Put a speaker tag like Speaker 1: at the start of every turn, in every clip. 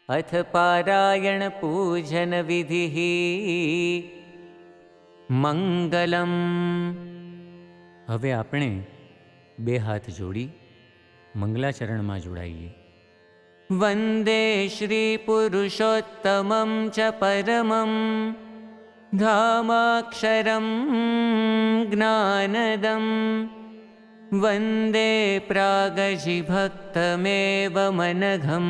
Speaker 1: अथ पारायण पूजन विधिः मंगलम। હવે આપણે બે હાથ જોડી મંગલાચરણમાં જોડાઈએ। વંદે શ્રી પુરુષોત્તમં ચ પરમં ધામાક્ષરં જ્ઞાનદં વંદે પ્રાગજિભક્તમેવ મનઘં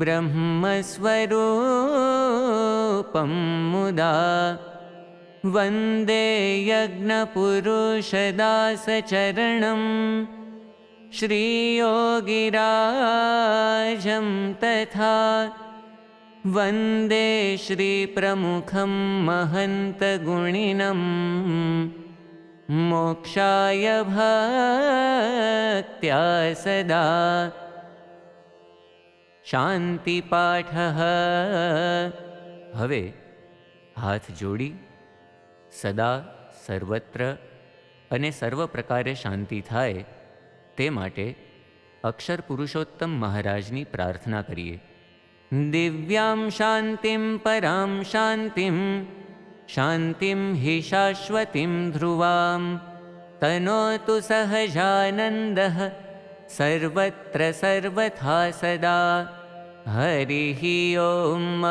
Speaker 1: બ્રહ્મસ્વરૂપં મુદા વંદે યજ્ઞપુરુષદાસચરણં શ્રીયોગિરાજં તથા વંદે શ્રીપ્રમુખં મહંતગુણિનં મોક્ષાય ભક્ત્યા સદા। શાંતિપાઠ। હવે હાથ જોડી સદા સર્વત્ર અને સર્વ પ્રકારે શાંતિ થાય તે માટે અક્ષર પુરુષોત્તમ મહારાજની પ્રાર્થના કરીએ। દિવ્યામ શાંતિમ પરામ શાંતિમ શાંતિમ હિ શાશ્વતીમ ધ્રુવામ તનોતુ સહજાનંદઃ સર્વત્ર સર્વથા સદા। હરિ ઓમ।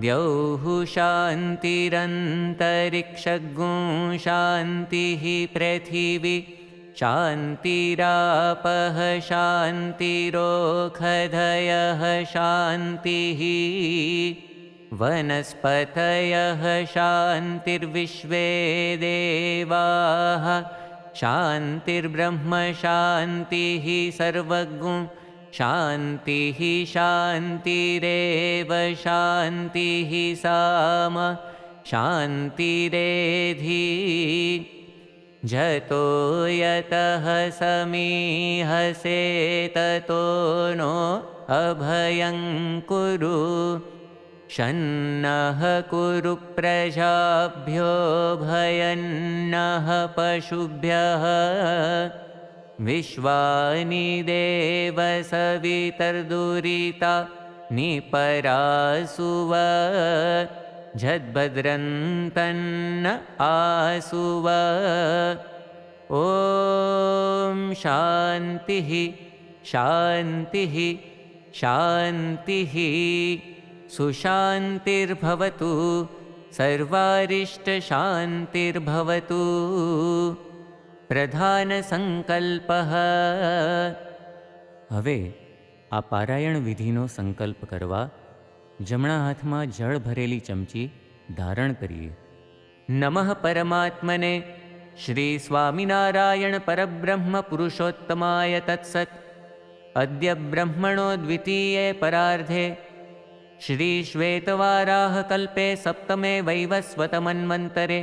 Speaker 1: દ્યૌઃ શાંતિરંતરિક્ષગું શાંતિઃ પૃથિવી શાંતિરાપઃ શાંતિરોષધયઃ શાંતિઃ વનસ્પતયઃ શાંતિર્વિશ્વે દેવાઃ શાંતિર્બ્રહ્મ શાંતિઃ સર્વગું શાંતિઃ શાંતિરેવ શાંતિઃ સામ શાંતિરેધિ। जतो यतः समीहसे ततो नो अभयं कुरु शन्नः कुरु प्रजाभ्यो भयन्नः पशुभ्यः विश्वानि देव सवितर्दुरिता निपरासुव झद्भद्रन्तन्न आसुव। ॐ शान्तिः शान्तिः शान्तिः सुशान्तिर्भवतु सर्वारिष्टशान्तिर्भवतु। प्रधानसंकल्पः। हवे आ पारायण विधिनो संकल्प करवा जमणा हाथमां जळ भरेली चमची धारण करिए। नमः परमात्मने श्री स्वामिनारायण परब्रह्म पुरुषोत्तमाय तत्सत्। अद्य ब्रह्मणो द्वितीये परार्धे श्री श्वेतवाराह कल्पे सप्तमे वैवस्वतमन्वन्तरे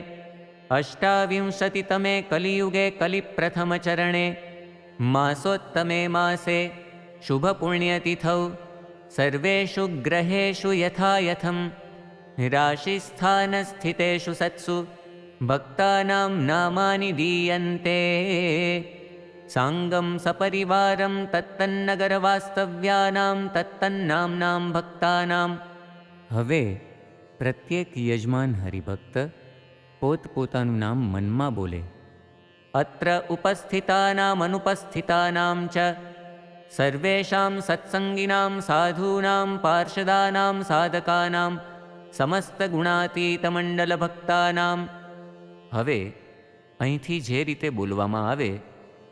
Speaker 1: अष्टाविंशतितमे कलियुगे कलिप्रथमचरणे मासोत्तमे मासे शुभपुण्यतिथौ सर्वेषु ग्रहेषु यथायथं राशिस्थानस्थितेषु सत्सु भक्तानां नामानि दीयन्ते। सांगं सपरिवारं तत्तन्नगरवास्तव्यानां तत्तन्नाम्नां भक्तानां। हवे प्रत्येक यजमान हरिभक्त पोतपोतानुं नाम मनमा बोले। अत्र उपस्थितानामनुपस्थितानां च सर्वेषां सत्संगिनां साधूनां पार्षदानां साधकानां समस्तगुणातीतमण्डलभक्तानां। हवे અહીંથી જે રીતે બોલવામાં આવે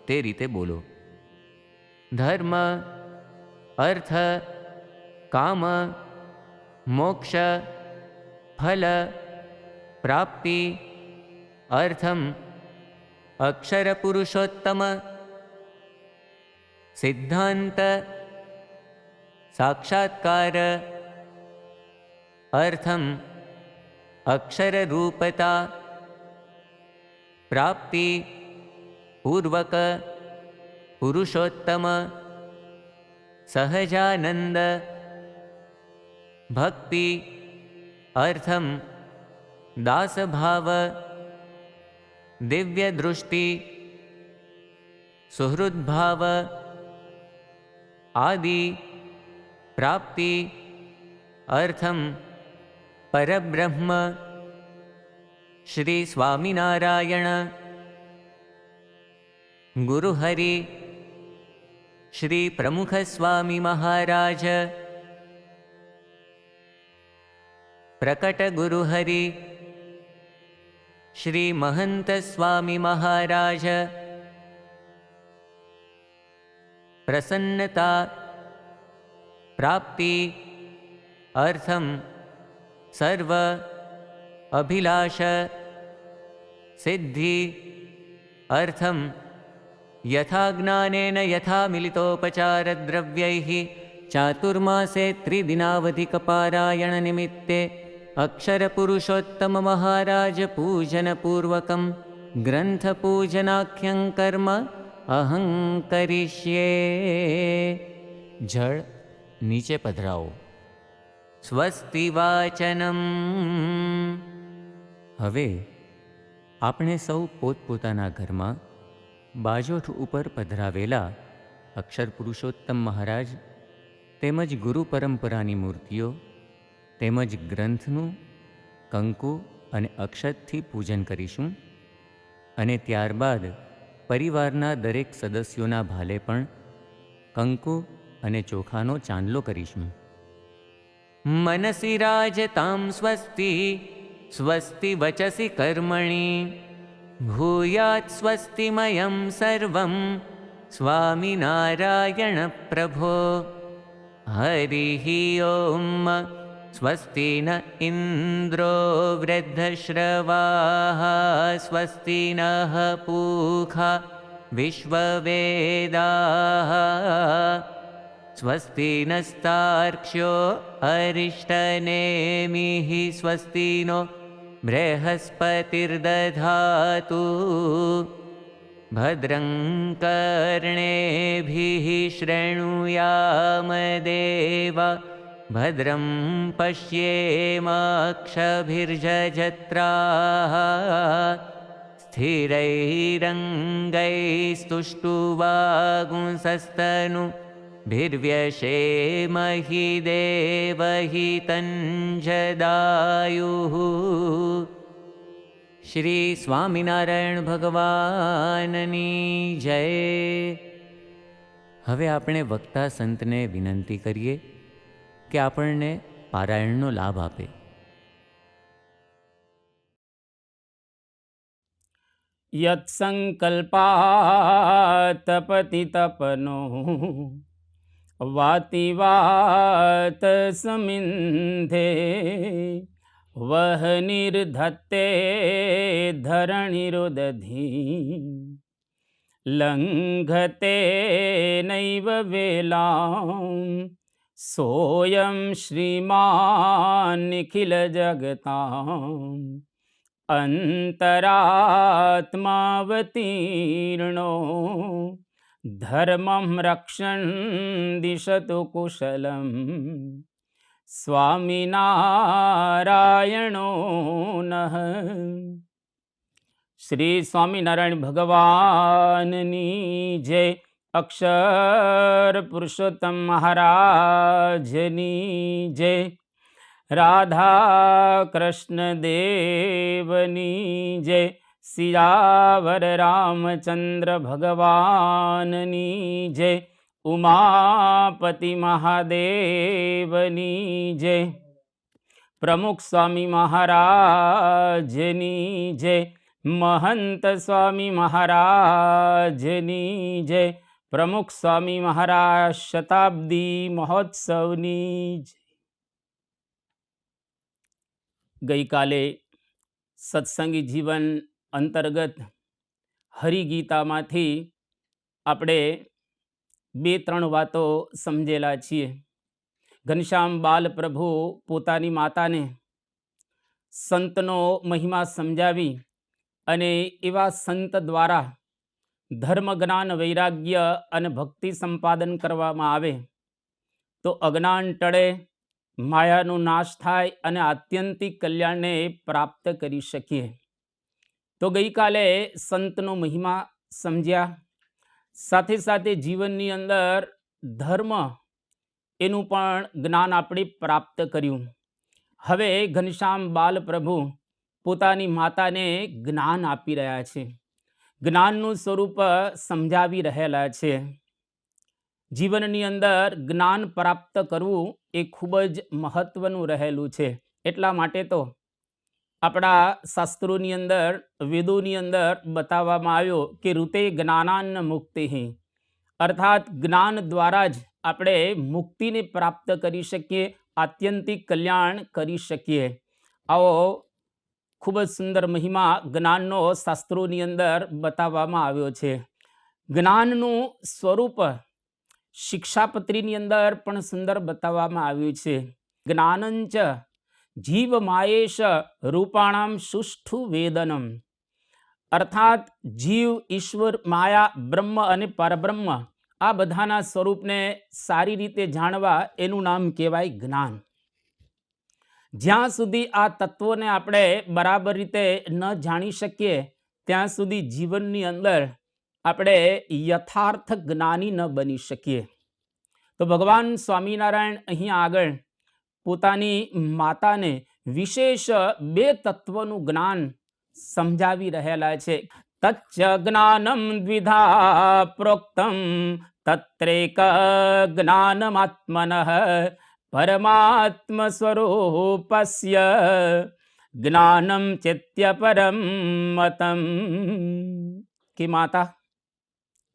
Speaker 1: તે રીતે બોલો। ધર્મ अर्थ काम मोक्ष फल प्राप्ति अर्थम अक्षर पुरुषोत्तम सिद्धांत साक्षात्कार अर्थम अक्षर रूपता प्राप्ति पूर्वक पुरुषोत्तम सहजानंद भक्ति अर्थम दास भाव दिव्य दृष्टि सुहृद भाव आदि प्राप्ति अर्थम परब्रह्म श्री स्वामिनारायण गुरुहरि श्री प्रमुख स्वामी महाराज प्रकट गुरुहरि श्री महंत स्वामी महाराज प्रसन्नता प्राप्ति अर्थम सर्व अभिलाष सिद्धि अर्थम यथा ज्ञानेन यथा मिलितोपचार द्रव्यैः चातुर्मासे त्रिदिनावधिकपारायण निमित्ते अक्षर पुरुषोत्तम महाराज पूजन पूर्वकं ग्रंथ पूजनाख्यं कर्म अहं करिष्ये। जळ नीचे पधराओ। स्वस्ति वाचनम। हवे આપણે સૌ પોતપોતાના ઘરમાં બાજોઠ ઉપર પધરાવેલા અક્ષર પુરુષોત્તમ મહારાજ તેમજ ગુરુ પરંપરાની મૂર્તિઓ તેમજ ગ્રંથનું કંકુ અને અક્ષતથી પૂજન કરીશું અને ત્યારબાદ પરિવારના દરેક સદસ્યોના ભાલે પણ કંકુ અને ચોખાનો ચાંદલો કરીશું। मनसि राजतां स्वस्ति स्वस्ति वचसि कर्मणि भूयात् स्वस्तिमयं सर्वं स्वामिनारायण प्रभो। हरिः ओं। स्वस्ति न इन्द्रो वृद्धश्रवाः स्वस्ति नः पूषा विश्ववेदाः स्वस्ति नस्तार्क्ष्यो अरिष्टनेमिः स्वस्ति नो बृहस्पतिर्दधातु भद्रं कर्णेभिः शृणुयाम देवा भद्रं पश्येमाक्षभिर्यजत्राः स्थिरैरङ्गैस्तुष्टुवागुंसस्तनुभिर्व्यशेमहि देवहितञ्जदायुः। શ્રી સ્વામિનારાયણ ભગવાનની જય. હવે આપણે વક્તા સંતને વિનંતી કરીએ કે આપણને પારાયણનો લાભ આપે.
Speaker 2: યત સંકલ્પાત પતિતપનો વાતિ વાત સમિંધે વહ નિર્ધત્તે ધરણીરુદધી લંઘતે નૈવ વેલાં સોયં શ્રીમાન નિખિલ જગતાં અંતરાત્માવતીર્ણો ધર્મં રક્ષણ દિશતુ કુશલમ સ્વામિનારાયણો નઃ. શ્રી સ્વામિનારાયણ ભગવાનની જય. અક્ષર પુરુષોત્તમ મહારાજની જય. રાધા કૃષ્ણ દેવની જય. સિયાવર રામચંદ્ર ભગવાનની જય. ઉમાપતિ મહાદેવની જય. પ્રમુખ સ્વામી મહારાજની જય. મહંત સ્વામી મહારાજની જય. પ્રમુખ સ્વામી મહારાજ શતાબ્દી મહોત્સવની જય. ગઈકાલે સત્સંગી જીવન અંતર્ગત હરિગીતામાંથી આપણે 2-3 વાતો સમજેલા છીએ. ઘનશ્યામ બાલ પ્રભુ પોતાની માતાને સંતનો મહિમા સમજાવી અને એવા સંત દ્વારા ધર્મ જ્ઞાન વૈરાગ્ય અને ભક્તિ સંપાદન કરવામાં આવે તો અજ્ઞાન ટળે, માયાનો નાશ થાય અને આત્યંતિક કલ્યાણને પ્રાપ્ત કરી શકીએ. તો ગઈકાલે સંતનો મહિમા સમજ્યા, સાથે સાથે જીવનની અંદર ધર્મ એનું પણ જ્ઞાન આપણે પ્રાપ્ત કર્યું. હવે ઘનશ્યામ બાલ પ્રભુ પોતાની માતાને જ્ઞાન આપી રહ્યા છે, જ્ઞાનનું સ્વરૂપ સમજાવી રહેલા છે. જીવનની અંદર જ્ઞાન પ્રાપ્ત કરવું એ ખૂબ જ મહત્વનું રહેલું છે. એટલા માટે તો આપણા શાસ્ત્રોની અંદર, વેદોની અંદર બતાવવામાં આવ્યો કે ઋતે જ્ઞાનાન્ન મુક્તિ, અર્થાત જ્ઞાન દ્વારા જ આપણે મુક્તિને પ્રાપ્ત કરી શકીએ, આત્યંતિક કલ્યાણ કરી શકીએ. આવો ખૂબ જ સુંદર મહિમા જ્ઞાનનો શાસ્ત્રોની અંદર બતાવવામાં આવ્યો છે. જ્ઞાનનું સ્વરૂપ શિક્ષાપત્રીની અંદર પણ સુંદર બતાવવામાં આવ્યું છે. જ્ઞાનંચ જીવ માયેશ રૂપાણામ સુષ્ઠુ વેદનમ, અર્થાત જીવ, ઈશ્વર, માયા, બ્રહ્મ અને પરબ્રહ્મ આ બધાના સ્વરૂપને સારી રીતે જાણવા એનું નામ કહેવાય જ્ઞાન. જ્યાં સુધી આ તત્વોને આપણે બરાબર રીતે ન જાણી શકીએ ત્યાં સુધી જીવનની અંદર આપણે યથાર્થ જ્ઞાની ન બની શકીએ. તો ભગવાન સ્વામિનારાયણ અહીંયા આગળ પોતાની માતાને વિશેષ 2 તત્વનું જ્ઞાન સમજાવી રહેલા છે. તચ્ચ જ્ઞાનમ દ્વિધા પ્રોક્તમ તત્રેક જ્ઞાનમાત્મનઃ પરમાત્મ સ્વરૂપસ્ય જ્ઞાનમ ચેત્ય પરમ મતમ. કે માતા,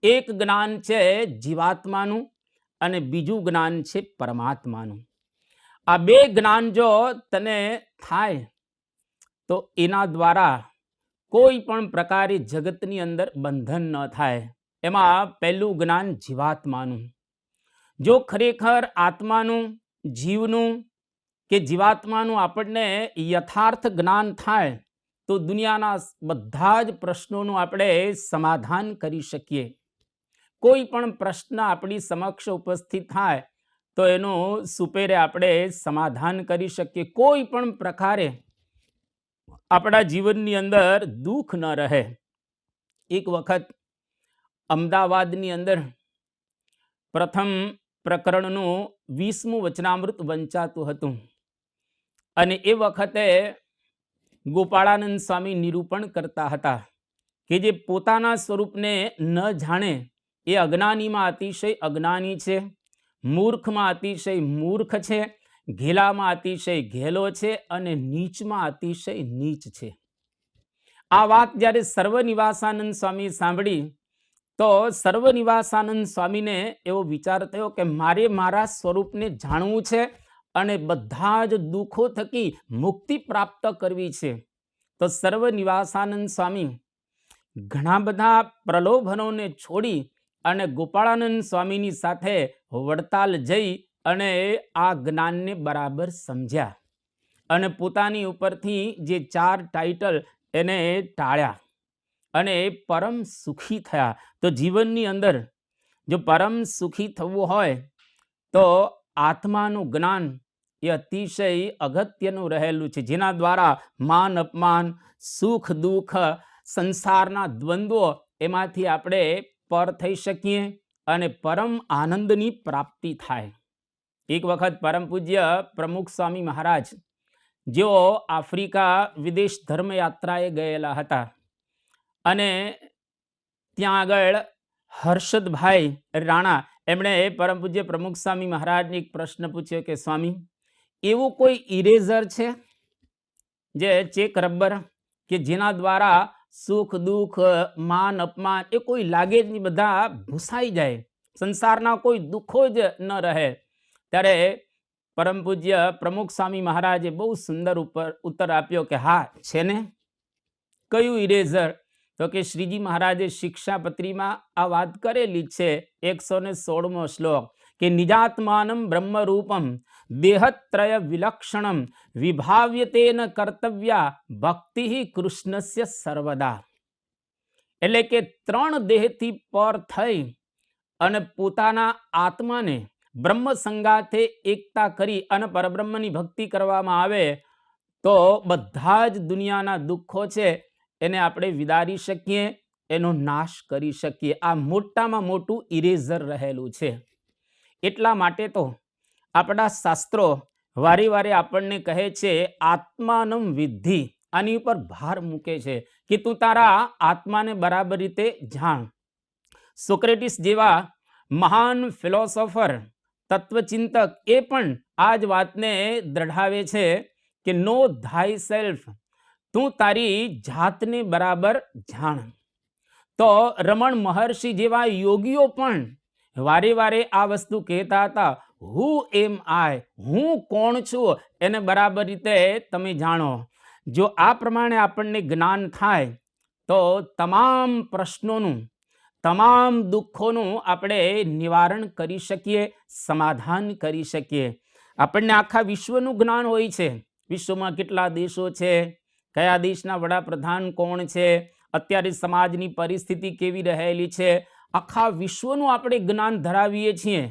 Speaker 2: એક જ્ઞાન છે જીવાત્માનું અને બીજું જ્ઞાન છે પરમાત્માનું. આ 2 જ્ઞાન જો તને થાય તો એના દ્વારા કોઈ પણ પ્રકારે જગતની અંદર બંધન ન થાય. એમાં પહેલું જ્ઞાન જીવાત્માનું. જો ખરેખર આત્માનું, જીવનું કે જીવાત્માનું આપણને યથાર્થ જ્ઞાન થાય તો દુનિયાના બધા જ પ્રશ્નોનું આપણે સમાધાન કરી શકીએ. કોઈ પણ પ્રશ્ન આપણી સમક્ષ ઉપસ્થિત થાય તો એનું સુપેરે આપણે સમાધાન કરી શકીએ. કોઈ પણ પ્રકારે આપણા જીવનની અંદર દુઃખ ન રહે. એક વખત અમદાવાદની અંદર પ્રથમ પ્રકરણનું 20મું વચનામૃત વંચાતું હતું અને એ વખતે ગોપાળાનંદ સ્વામી નિરૂપણ કરતા હતા કે જે પોતાના સ્વરૂપને ન જાણે એ અજ્ઞાનીમાં અતિશય અજ્ઞાની છે, મૂર્ખમાં અતિશય મૂર્ખ છે, ઘેલામાં અતિશય ઘેલો છે અને નીચમાં અતિશય નીચ છે. આ વાત જ્યારે સર્વનિવાસાનંદ સ્વામી સાંભળી તો સર્વનિવાસાનંદ સ્વામીને એવો વિચાર થયો કે મારે મારા સ્વરૂપને જાણવું છે અને બધા જ દુઃખો થકી મુક્તિ પ્રાપ્ત કરવી છે. તો સર્વનિવાસાનંદ સ્વામી ઘણા બધા પ્રલોભનોને છોડી અને ગોપાળાનંદ સ્વામીની સાથે વડતાલ જઈ અને આ જ્ઞાનને બરાબર સમજ્યા અને પોતાની ઉપરથી જે 4 ટાઇટલ એને ટાળ્યા અને પરમ સુખી થયા. તો જીવનની અંદર જો પરમ સુખી થવું હોય તો આત્માનું જ્ઞાન એ અતિશય અગત્યનું રહેલું છે, જેના દ્વારા માન અપમાન, સુખ દુઃખ, સંસારના દ્વંદ્વો એમાંથી આપણે પર થઈ શકીએ અને પરમ આનંદની પ્રાપ્તિ થાય. એક વખત પરમ પૂજ્ય પ્રમુખ સ્વામી મહારાજ જેઓ આફ્રિકા વિદેશ ધર્મયાત્રાએ ગયેલા હતા અને ત્યાં આગળ હર્ષદભાઈ રાણા એમણે પરમ પૂજ્ય પ્રમુખ સ્વામી મહારાજને એક પ્રશ્ન પૂછ્યો કે સ્વામી, એવું કોઈ ઇરેઝર છે જે ચેક રબર કે જેના દ્વારા સુખ દુઃખ માન અપમાન એ કોઈ લાગે જ નહીં, બધા ભૂસાઈ જાય, સંસારના કોઈ દુઃખો જ ન રહે? ત્યારે પરમ પૂજ્ય પ્રમુખ સ્વામી મહારાજે બહુ સુંદર ઉત્તર આપ્યો કે હા છે ને. કયું ઇરેઝર? તો કે શ્રીજી મહારાજે શિક્ષાપત્રીમાં આ વાત કરેલી છે, 116મો શ્લોક કે નિજાત્માનમ બ્રહ્મરૂપમ દેહત્રય વિલક્ષણમ વિભાવ્યતેન કર્તવ્યા ભક્તિ કૃષ્ણસ્ય સર્વદા. એટલે કે 3 દેહથી પર થઈ અને પોતાના આત્માને બ્રહ્મ સંગાથે એકતા કરી અને પરબ્રહ્મની ભક્તિ કરવામાં આવે તો બધા જ દુનિયાના દુઃખો છે એને આપણે વિદારી શકીએ, એનો નાશ કરી શકીએ. આ મોટામાં મોટું ઇરેઝર રહેલું છે. એટલા માટે તો આપણા શાસ્ત્રો વારે વારે આપણને કહે છે આત્માનમ વિદ્ધિ, આની ઉપર ભાર મૂકે છે કે તું તારા આત્માને બરાબર રીતે જાણ. સોક્રેટિસ જેવા મહાન ફિલોસોફર, તત્વચિંતક એ પણ આ જ વાતને દ્રઢાવે છે કે નો થાય સેલ્ફ, તું તારી જાતને બરાબર જાણ. તો રમણ મહર્ષિ જેવા યોગીઓ પણ વારે વારે આ વસ્તુ કહેતા હતા, હુ એમ આઈ, હું કોણ છું એને બરાબર રીતે તમે જાણો. જો આ પ્રમાણે આપણને જ્ઞાન થાય તો તમામ પ્રશ્નોનું, તમામ દુઃખોનું આપણે નિવારણ કરી શકીએ, સમાધાન કરી શકીએ. આપણને આખા વિશ્વનું જ્ઞાન હોય છે, વિશ્વમાં કેટલા દેશો છે, કયા દેશના વડાપ્રધાન કોણ છે, અત્યારે સમાજની પરિસ્થિતિ કેવી રહેલી છે, આખા વિશ્વનું આપણે જ્ઞાન ધરાવીએ છીએ,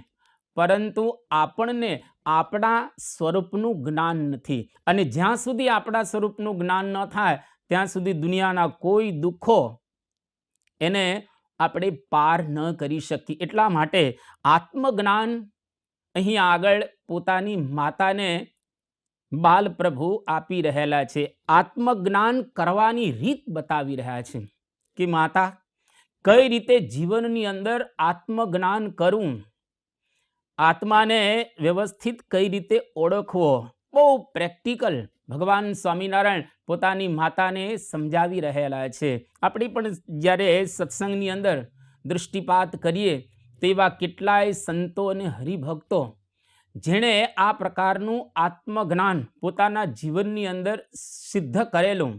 Speaker 2: પરંતુ આપણને આપણા સ્વરૂપનું જ્ઞાન નથી. અને જ્યાં સુધી આપણા સ્વરૂપનું જ્ઞાન ન થાય ત્યાં સુધી દુનિયાના કોઈ દુઃખો એને આપણે પાર ન કરી શકીએ. એટલા માટે આત્મજ્ઞાન અહીં આગળ પોતાની માતાને બાલ પ્રભુ આપી રહેલા છે. આત્મજ્ઞાન કરવાની રીત બતાવી રહ્યા છે કે માતા કઈ રીતે જીવનની અંદર આત્મજ્ઞાન કરવું, આત્માને વ્યવસ્થિત કઈ રીતે ઓળખવો, બહુ પ્રેક્ટિકલ ભગવાન સ્વામિનારાયણ પોતાની માતાને સમજાવી રહેલા છે. આપણે પણ જ્યારે સત્સંગની અંદર દૃષ્ટિપાત કરીએ તો એવા કેટલાય સંતો અને હરિભક્તો જેણે આ પ્રકારનું આત્મજ્ઞાન પોતાના જીવનની અંદર સિદ્ધ કરેલું,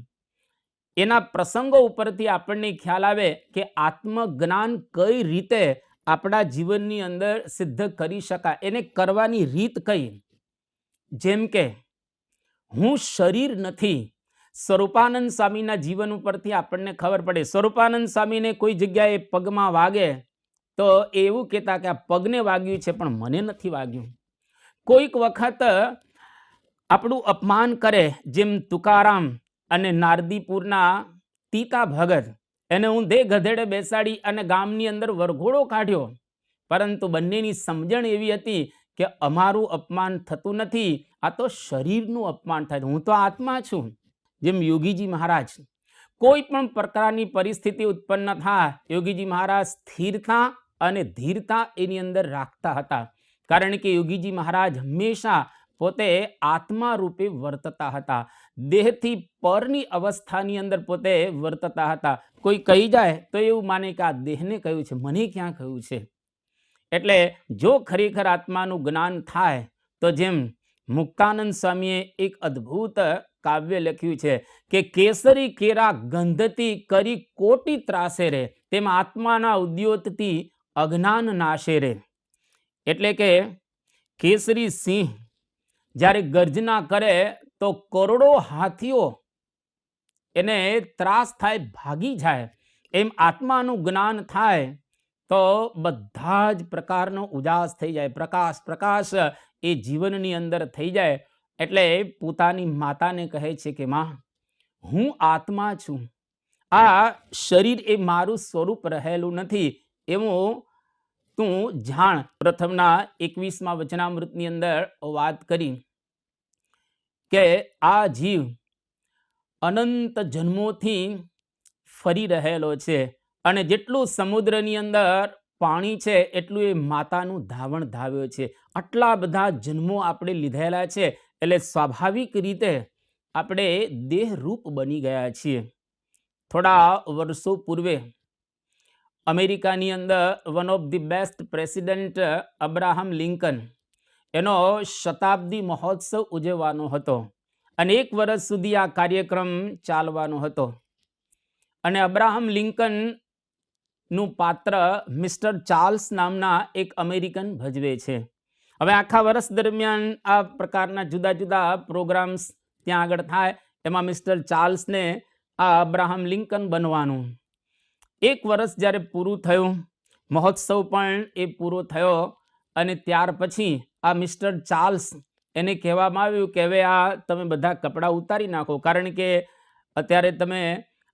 Speaker 2: એના પ્રસંગો ઉપરથી આપણને ખ્યાલ આવે કે આત્મજ્ઞાન કઈ રીતે આપણા જીવનની અંદર સિદ્ધ કરી શકાય, એને કરવાની રીત કઈ. જેમ કે હું શરીર નથી. સ્વરૂપાનંદ સ્વામીના જીવન ઉપરથી આપણને ખબર પડે. સ્વરૂપાનંદ સ્વામીને કોઈ જગ્યાએ પગમાં વાગે તો એવું કહેતા કે આ પગને વાગ્યું છે પણ મને નથી વાગ્યું. કોઈક વખત આપણું અપમાન કરે, જેમ તુકારામ અને નારદીપુરના તીતા ભગત, એને ઊંધે ગધેડે બેસાડી અને ગામની અંદર વરઘોડો કાઢ્યો, પરંતુ બંનેની સમજણ એવી હતી કે અમારું અપમાન થતું નથી, આ તો શરીરનું અપમાન થાય, હું તો આત્મા છું. જેમ યોગીજી મહારાજ, કોઈ પણ પ્રકારની પરિસ્થિતિ ઉત્પન્ન થાય, યોગીજી મહારાજ સ્થિરતા અને ધીરતા એની અંદર રાખતા હતા, કારણ કે યોગીજી મહારાજ હંમેશા પોતે આત્મા રૂપે વર્તતા હતા, દેહથી પરની અવસ્થાની અંદર પોતે વર્તતા હતા. કોઈ કહી જાય તો એવું માને કે આ દેહને કહ્યું છે, મને ક્યાં કહ્યું છે. એટલે જો ખરેખર આત્માનું જ્ઞાન થાય તો જેમ મુક્તાનંદ સ્વામીએ એક અદ્ભુત કાવ્ય લખ્યું છે કે કેસરી કેરા ગંધથી કરી કોટી ત્રાસે રે, તેમ આત્માના ઉદ્યોતથી અજ્ઞાન નાશે રે. એટલે કે કેસરી સિંહ જ્યારે ગર્જના કરે તો કરોડો હાથીઓ એને ત્રાસ થાય, ભાગી જાય. એમ આત્માનું જ્ઞાન થાય તો બધા જ પ્રકારનો ઉજાસ થઈ જાય, પ્રકાશ એ જીવનની અંદર થઈ જાય. એટલે પોતાની માતાને કહે છે કે માં, હું આત્મા છું, આ શરીર એ મારું સ્વરૂપ રહેલું નથી, એવું તું જાણ. પ્રથમના 21મા વચનામૃતની અંદર વાત કરી કે આ જીવ અનંત જન્મોથી ફરી રહેલો છે અને જેટલું સમુદ્રની અંદર પાણી છે એટલું એ માતાનું ધાવણ ધાવ્યો છે. આટલા બધા જન્મો આપણે લીધેલા છે એટલે સ્વાભાવિક રીતે આપણે દેહરૂપ બની ગયા છીએ. થોડા વર્ષો પૂર્વે અમેરિકાની અંદર one of the best president Abraham Lincoln, એનો શતાબ્દી મહોત્સવ ઉજવવાનો હતો અને 1 વર્ષ સુધી આ કાર્યક્રમ ચાલવાનો હતો. અને અબ્રાહમ લિંકન નું પાત્ર મિસ્ટર ચાર્લ્સ નામના એક અમેરિકન ભજવે છે. હવે આખા વર્ષ દરમિયાન આ પ્રકારના જુદા જુદા પ્રોગ્રામ્સ ત્યાં આગળ થાય, એમાં મિસ્ટર ચાર્લ્સને આ અબ્રાહમ લિંકન બનવાનું. 1 વર્ષ જ્યારે પૂરું થયું, મહોત્સવ પણ એ પૂરો થયો અને ત્યાર પછી આ મિસ્ટર ચાર્લ્સ, એને કહેવામાં આવ્યું કે હવે આ તમે બધા કપડાં ઉતારી નાખો, કારણ કે અત્યારે તમે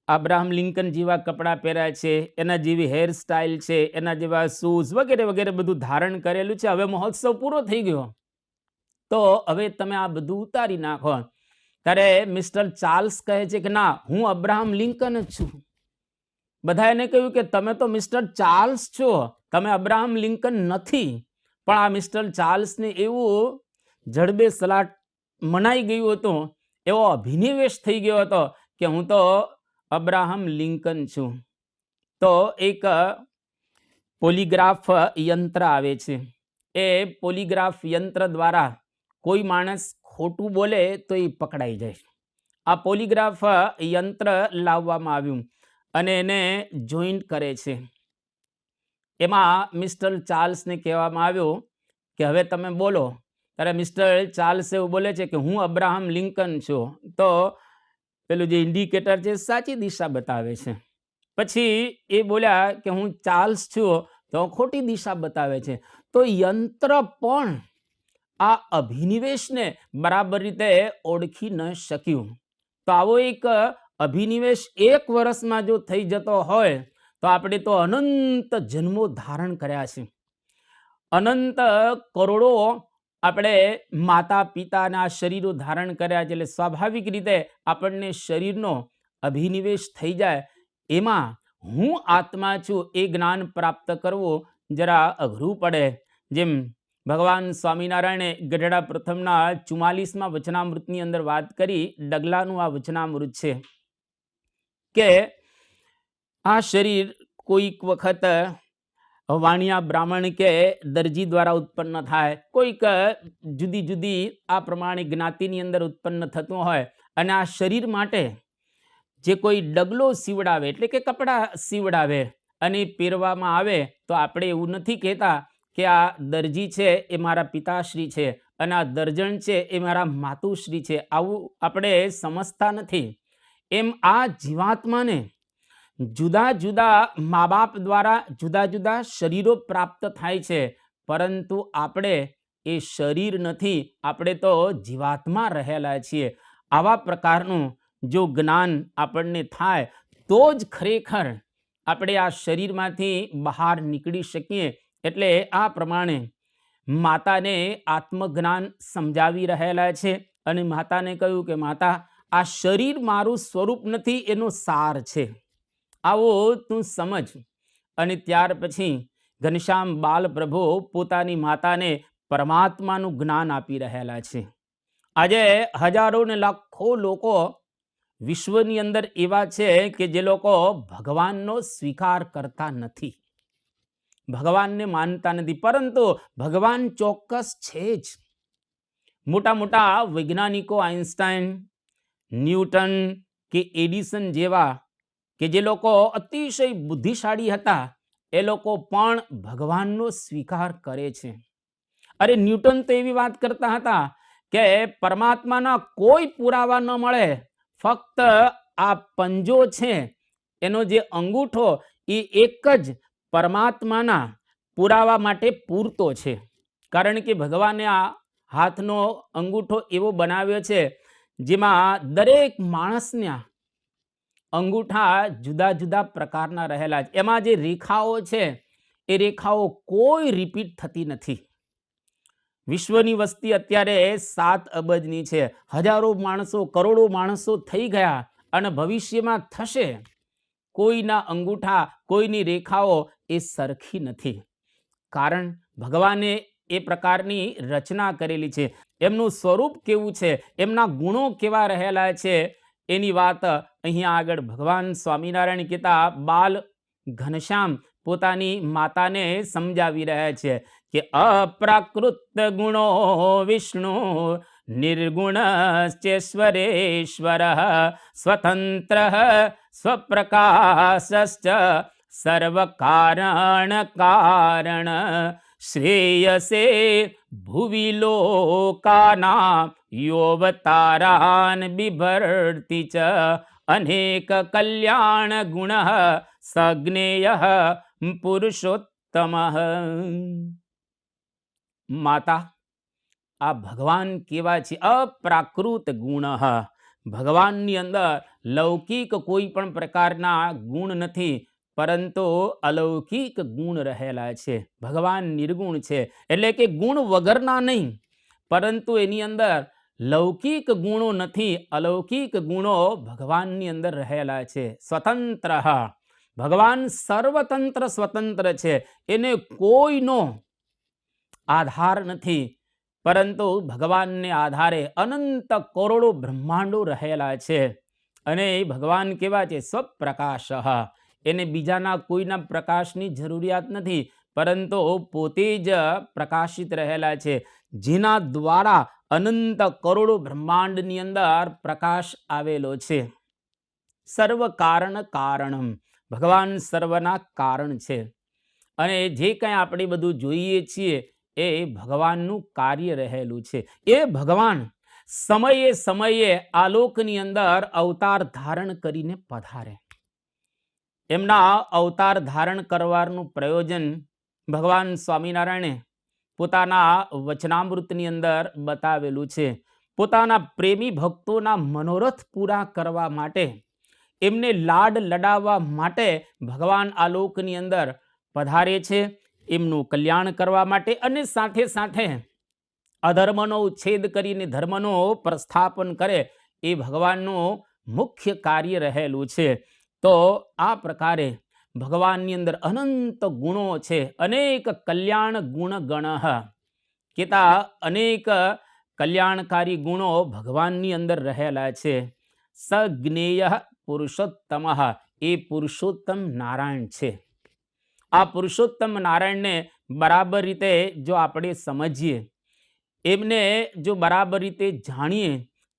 Speaker 2: અબ્રાહમ લિંકન જેવા કપડાં પહેર્યા છે, એના જેવી હેરસ્ટાઇલ છે, એના જેવા શૂઝ વગેરે વગેરે બધું ધારણ કરેલું છે. હવે મહોત્સવ પૂરો થઈ ગયો તો હવે તમે આ બધું ઉતારી નાખો. ત્યારે મિસ્ટર ચાર્લ્સ કહે છે કે ના, હું અબ્રાહમ લિંકન જ છું. બધા એને કહ્યું કે તમે તો મિસ્ટર ચાર્લ્સ છો, તમે અબ્રાહમ લિંકન નથી. પણ આ મિસ્ટર ચાર્લ્સને એવું જડબે સલાટ મનાઈ ગયું હતું, એવો અભિનિવેશ થઈ ગયો હતો કે હું તો અબ્રાહમ લિંકન છું. તો એક પોલીગ્રાફ યંત્ર આવે છે, એ પોલીગ્રાફ યંત્ર દ્વારા કોઈ માણસ ખોટું બોલે તો એ પકડાઈ જાય. આ પોલીગ્રાફ યંત્ર લાવવામાં આવ્યું અને એને જોઈન્ટ કરે છે. એમાં મિસ્ટર ચાર્લ્સને કહેવામાં આવ્યું કે હવે તમે બોલો. ત્યારે મિસ્ટર ચાર્લ્સ એવું બોલે છે કે હું અબ્રાહમ લિંકન છું. તો પેલું જે ઇન્ડિકેટર છે સાચી દિશા બતાવે છે. પછી એ બોલ્યા કે હું ચાર્લ્સ છું, તો ખોટી દિશા બતાવે છે. તો યંત્ર પણ આ અભિનિવેશને બરાબર રીતે ઓળખી ન શક્યું. તો આવો એક અભિનિવેશ 1 વર્ષમાં જો થઈ જતો હોય તો આપણે તો અનંત જન્મો ધારણ કર્યા છે. અનંત કરોડો આપણે માતા પિતાના શરીરો ધારણ કર્યા છે. એટલે સ્વાભાવિક રીતે આપણને શરીરનો અભિનિવેશ થઈ જાય. એમાં હું આત્મા છું એ જ્ઞાન પ્રાપ્ત કરવું જરા અઘરું પડે. જેમ ભગવાન સ્વામિનારાયણે ગઢડા પ્રથમના 44મા વચનામૃતની અંદર વાત કરી, ડગલાનું આ વચનામૃત છે કે આ શરીર કોઈક વખત વાણિયા બ્રાહ્મણ કે દરજી દ્વારા ઉત્પન્ન થાય, કોઈક જુદી જુદી આ પ્રમાણે જ્ઞાતિની અંદર ઉત્પન્ન થતું હોય, અને આ શરીર માટે જે કોઈ ડગલો સીવડાવે એટલે કે કપડાં સીવડાવે અને પહેરવામાં આવે તો આપણે એવું નથી કહેતા કે આ દરજી છે એ મારા પિતાશ્રી છે, અને આ દર્જન છે એ મારા માતુશ્રી છે, આવું આપણે સમજતા નથી. એમ આ જીવાત્માને જુદા જુદા મા બાપ દ્વારા જુદા જુદા શરીરો પ્રાપ્ત થાય છે, પરંતુ આપણે એ શરીર નથી, આપણે તો જીવાત્મા રહેલા છીએ. આવા પ્રકારનું જો જ્ઞાન આપણને થાય તો જ ખરેખર આપણે આ શરીરમાંથી બહાર નીકળી શકીએ. એટલે આ પ્રમાણે માતાને આત્મજ્ઞાન સમજાવી રહેલા છે અને માતાને કહ્યું કે માતા, આ શરીર મારું સ્વરૂપ નથી, એનો સાર છે, આવો તું સમજ. અને ત્યાર પછી ઘનશ્યામ બાલ પ્રભુ પોતાની માતાને પરમાત્માનું જ્ઞાન આપી રહેલા છે. આજે હજારો ને લાખો લોકો વિશ્વની અંદર એવા છે કે જે લોકો ભગવાનનો સ્વીકાર કરતા નથી, ભગવાનને માનતા નથી, પરંતુ ભગવાન ચોક્કસ છે જ. મોટા મોટા વૈજ્ઞાનિકો આઇન્સ્ટાઈન, ન્યૂટન કે એડિસન જેવા કે જે લોકો અતિશય બુદ્ધિશાળી હતા, એ લોકો પણ ભગવાનનો સ્વીકાર કરે છે. અરે ન્યૂટન તો એવી વાત કરતા હતા કે પરમાત્માના કોઈ પુરાવા ન મળે, ફક્ત આ પંજો છે એનો જે અંગૂઠો એ એક જ પરમાત્માના પુરાવા માટે પૂરતો છે. કારણ કે ભગવાને આ હાથનો અંગૂઠો એવો બનાવ્યો છે જેમાં દરેક માણસના અંગૂઠા જુદા જુદા પ્રકારના રહેલા છે. એમાં જે રેખાઓ છે એ રેખાઓ કોઈ રિપીટ થતી નથી. વિશ્વની વસ્તી અત્યારે 7 અબજની છે. હજારો માણસો, કરોડો માણસો થઈ ગયા અને ભવિષ્યમાં થશે. કોઈના અંગૂઠા, કોઈની રેખાઓ એ સરખી નથી. કારણ ભગવાને એ પ્રકારની રચના કરેલી છે. એમનું સ્વરૂપ કેવું છે, એમના ગુણો કેવા રહેલા છે, એની વાત અહીંયા આગળ ભગવાન સ્વામિનારાયણ કહેતા બાલ ઘનશ્યામ પોતાની માતાને સમજાવી રહ્યા છે કે અપ્રાકૃત ગુણો વિષ્ણુ નિર્ગુણશ્ચેશ્વરેશ્વર સ્વતંત્ર સ્વપ્રકાશશ્ચ સર્વકારણ કારણ શ્રેયસે ભુવિ લોકાના યોવતારાન બિભર્તિ ચ અનેક કલ્યાણ ગુણ સજ્ઞેય પુરુષોત્તમ. માતા, આ ભગવાન કેવા છે? અપ્રાકૃત ગુણ. ભગવાનની અંદર લૌકિક કોઈ પણ પ્રકારના ગુણ નથી, પરંતુ અલૌકિક ગુણ રહેલા છે. ભગવાન નિર્ગુણ છે, એટલે કે ગુણ વગરના નહીં, પરંતુ એની અંદર લૌકિક ગુણો નથી, અલૌકિક ગુણો ભગવાનની અંદર રહેલા છે. સ્વતંત્ર, ભગવાન સર્વતંત્ર સ્વતંત્ર છે, એને કોઈનો આધાર નથી, પરંતુ ભગવાનને આધારે અનંત કરોડો બ્રહ્માંડો રહેલા છે. અને ભગવાન કેવા છે? સ્વપ્રકાશ, એને બીજાના કોઈના પ્રકાશની જરૂરિયાત નથી, પરંતુ પોતે જ પ્રકાશિત રહેલા છે, જેના દ્વારા અનંત કરોડો બ્રહ્માંડની અંદર પ્રકાશ આવેલો છે. સર્વ કારણ કારણમ, ભગવાન સર્વના કારણ છે. અને જે કંઈ આપણે બધું જોઈએ છીએ એ ભગવાનનું કાર્ય રહેલું છે. એ ભગવાન સમયે સમયે આલોકની અંદર અવતાર ધારણ કરીને પધારે. એમના અવતાર ધારણ કરવાનું પ્રયોજન ભગવાન સ્વામિનારાયણે પોતાના વચનામૃતની અંદર બતાવેલું છે. પોતાના પ્રેમી ભક્તોના મનોરથ પૂરા કરવા માટે, એમને લાડ લડાવવા માટે ભગવાન આ લોકની અંદર પધારે છે, એમનું કલ્યાણ કરવા માટે, અને સાથે સાથે અધર્મનો ઉચ્છેદ કરીને ધર્મનો પ્રસ્થાપન કરે એ ભગવાનનું મુખ્ય કાર્ય રહેલું છે. તો આ પ્રકારે ભગવાનની અંદર અનંત ગુણો છે. અનેક કલ્યાણ ગુણ ગણ કેતા અનેક કલ્યાણકારી ગુણો ભગવાનની અંદર રહેલા છે. સજ્ઞેય પુરુષોત્તમ, એ પુરુષોત્તમ નારાયણ છે. આ પુરુષોત્તમ નારાયણને બરાબર રીતે જો આપણે સમજીએ, એમને જો બરાબર રીતે જાણીએ,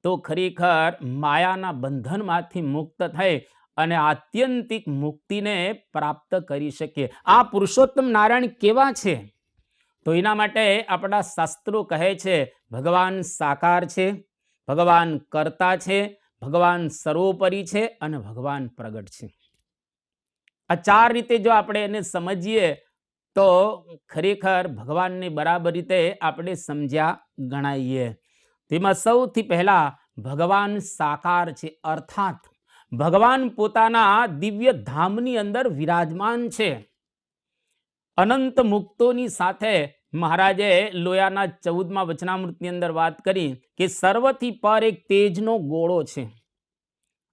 Speaker 2: તો ખરેખર માયાના બંધનમાંથી મુક્ત થઈ અને આત્યંતિક મુક્તિને પ્રાપ્ત કરી શકીએ. આ પુરુષોત્તમ નારાયણ કેવા છે? તો એના માટે આપણા શાસ્ત્રો કહે છે ભગવાન સાકાર છે, ભગવાન કર્તા છે, ભગવાન સર્વોપરી છે અને ભગવાન પ્રગટ છે. આ ચાર રીતે જો આપણે એને સમજીએ તો ખરેખર ભગવાનને બરાબર રીતે આપણે સમજ્યા ગણાઈએ. તેમાં સૌથી પહેલા ભગવાન સાકાર છે, અર્થાત ભગવાન પોતાના દિવ્ય ધામની અંદર વિરાજમાન છે. અનંત મુક્તોની સાથે મહારાજે લોયાના 14મા વચનામૃતની અંદર વાત કરી કે સર્વથી પર એક તેજનો ગોળો છે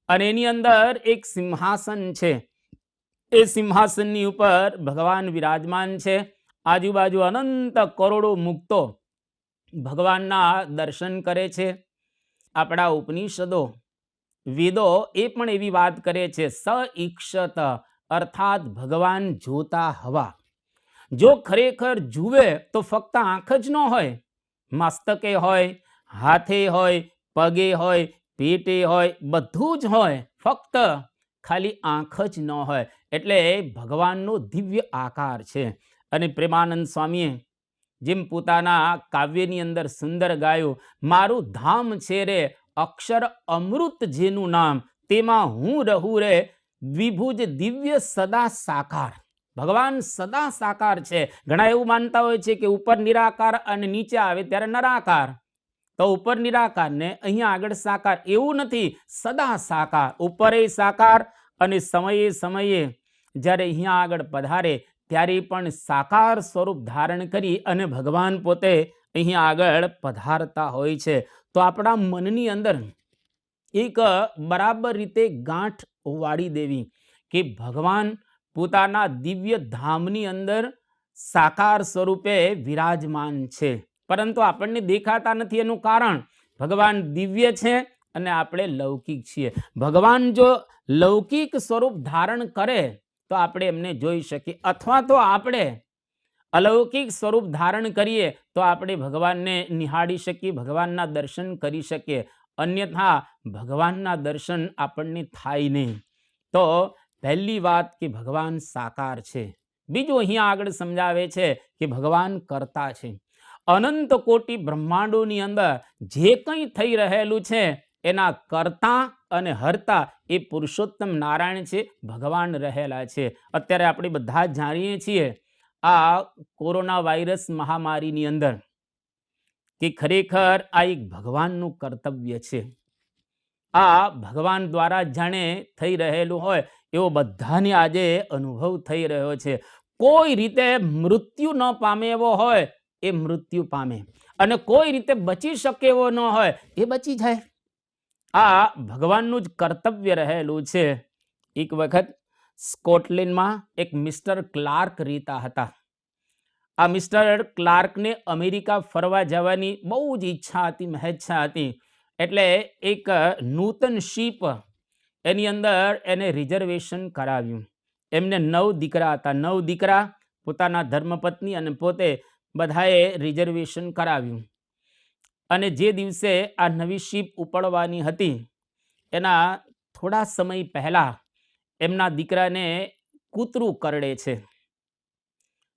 Speaker 2: અને એની અંદર એક સિંહાસન છે. એ સિંહાસનની ઉપર ભગવાન વિરાજમાન છે. આજુબાજુ અનંત કરોડો મુક્તો ભગવાનના દર્શન કરે છે. આપણા ઉપનિષદો વેદો એ પણ એવી વાત કરે છે સ ઈક્ષત, અર્થાત ભગવાન જોતા હવા. જો ખરેખર જુએ તો ફક્ત આંખ જ ન હોય, મસ્તકે હોય, હાથે હોય, પગે હોય, પેટે હોય, બધું જ હોય, ફક્ત ખાલી આંખ જ ન હોય. એટલે ભગવાનનો દિવ્ય આકાર છે. અને પ્રેમાનંદ સ્વામીએ જેમ પોતાના કાવ્યની અંદર સુંદર ગાયું, મારું ધામ છે રે અક્ષર અમૃત જેનું નામ, તેમાં હું રહું રે દ્વિભુજ દિવ્ય સદા સાકાર. ભગવાન સદા સાકાર છે. ઘણા એવું માનતા હોય છે કે ઉપર નિરાકાર અને નીચે આવે ત્યારે નરાકાર, તો ઉપર નિરાકાર ને અહીંયા આગળ સાકાર. એવું નથી, સદા સાકાર. ઉપરે સાકાર અને સમયે સમયે જ્યારે અહીંયા આગળ પધારે ત્યારે પણ સાકાર સ્વરૂપ ધારણ કરી અને ભગવાન પોતે અહીંયા આગળ પધારતા હોય છે. તો આપણા મનની અંદર એક બરાબર રીતે ગાંઠ વાળી દેવી કે ભગવાન પોતાના દિવ્ય ધામની અંદર સાકાર સ્વરૂપે વિરાજમાન છે, પરંતુ આપણને દેખાતા નથી. એનું કારણ ભગવાન દિવ્ય છે અને આપણે લૌકિક છીએ. ભગવાન જો લૌકિક સ્વરૂપ ધારણ કરે તો આપણે એમને જોઈ શકીએ, અથવા તો આપણે અલૌકિક સ્વરૂપ ધારણ કરીએ તો આપણે ભગવાનને નિહાળી શકીએ, ભગવાનના દર્શન કરી શકીએ. અન્યથા ભગવાનના દર્શન આપણને થાય નહીં. તો પહેલી વાત કે ભગવાન સાકાર છે. બીજું અહીંયા આગળ સમજાવે છે કે ભગવાન કર્તા છે. અનંત કોટી બ્રહ્માંડોની અંદર જે કંઈ થઈ રહેલું છે એના કર્તા અને હર્તા એ પુરુષોત્તમ નારાયણ છે, ભગવાન રહેલા છે. અત્યારે આપણે બધા જ જાણીએ છીએ આ કોરોના વાયરસ મહામારીની અંદર કે ખરેખર આ એક ભગવાનનું કર્તવ્ય છે. આ ભગવાન દ્વારા જાણે થઈ રહેલું હોય એવો બધાને આજે અનુભવ થઈ રહ્યો છે. કોઈ રીતે મૃત્યુ ન પામે એવો હોય એ મૃત્યુ પામે, અને કોઈ રીતે બચી શકે એવો ન હોય એ બચી જાય. આ ભગવાનનું જ કર્તવ્ય રહેલું છે. એક વખત સ્કોટલેન્ડમાં એક મિસ્ટર ક્લાર્ક રહેતા હતા. આ મિસ્ટર ક્લાર્કને અમેરિકા ફરવા જવાની બહુ જ ઈચ્છા હતી, મહેચ્છા હતી. એટલે એક નૂતન શિપ એની અંદર એને રિઝર્વેશન કરાવ્યું. એમને 9 દીકરા હતા. 9 દીકરા, પોતાના ધર્મપત્ની અને પોતે બધાએ રિઝર્વેશન કરાવ્યું. અને જે દિવસે આ નવી શિપ ઉપડવાની હતી એના થોડા સમય પહેલા એમના દીકરાને કૂતરું કરડે છે,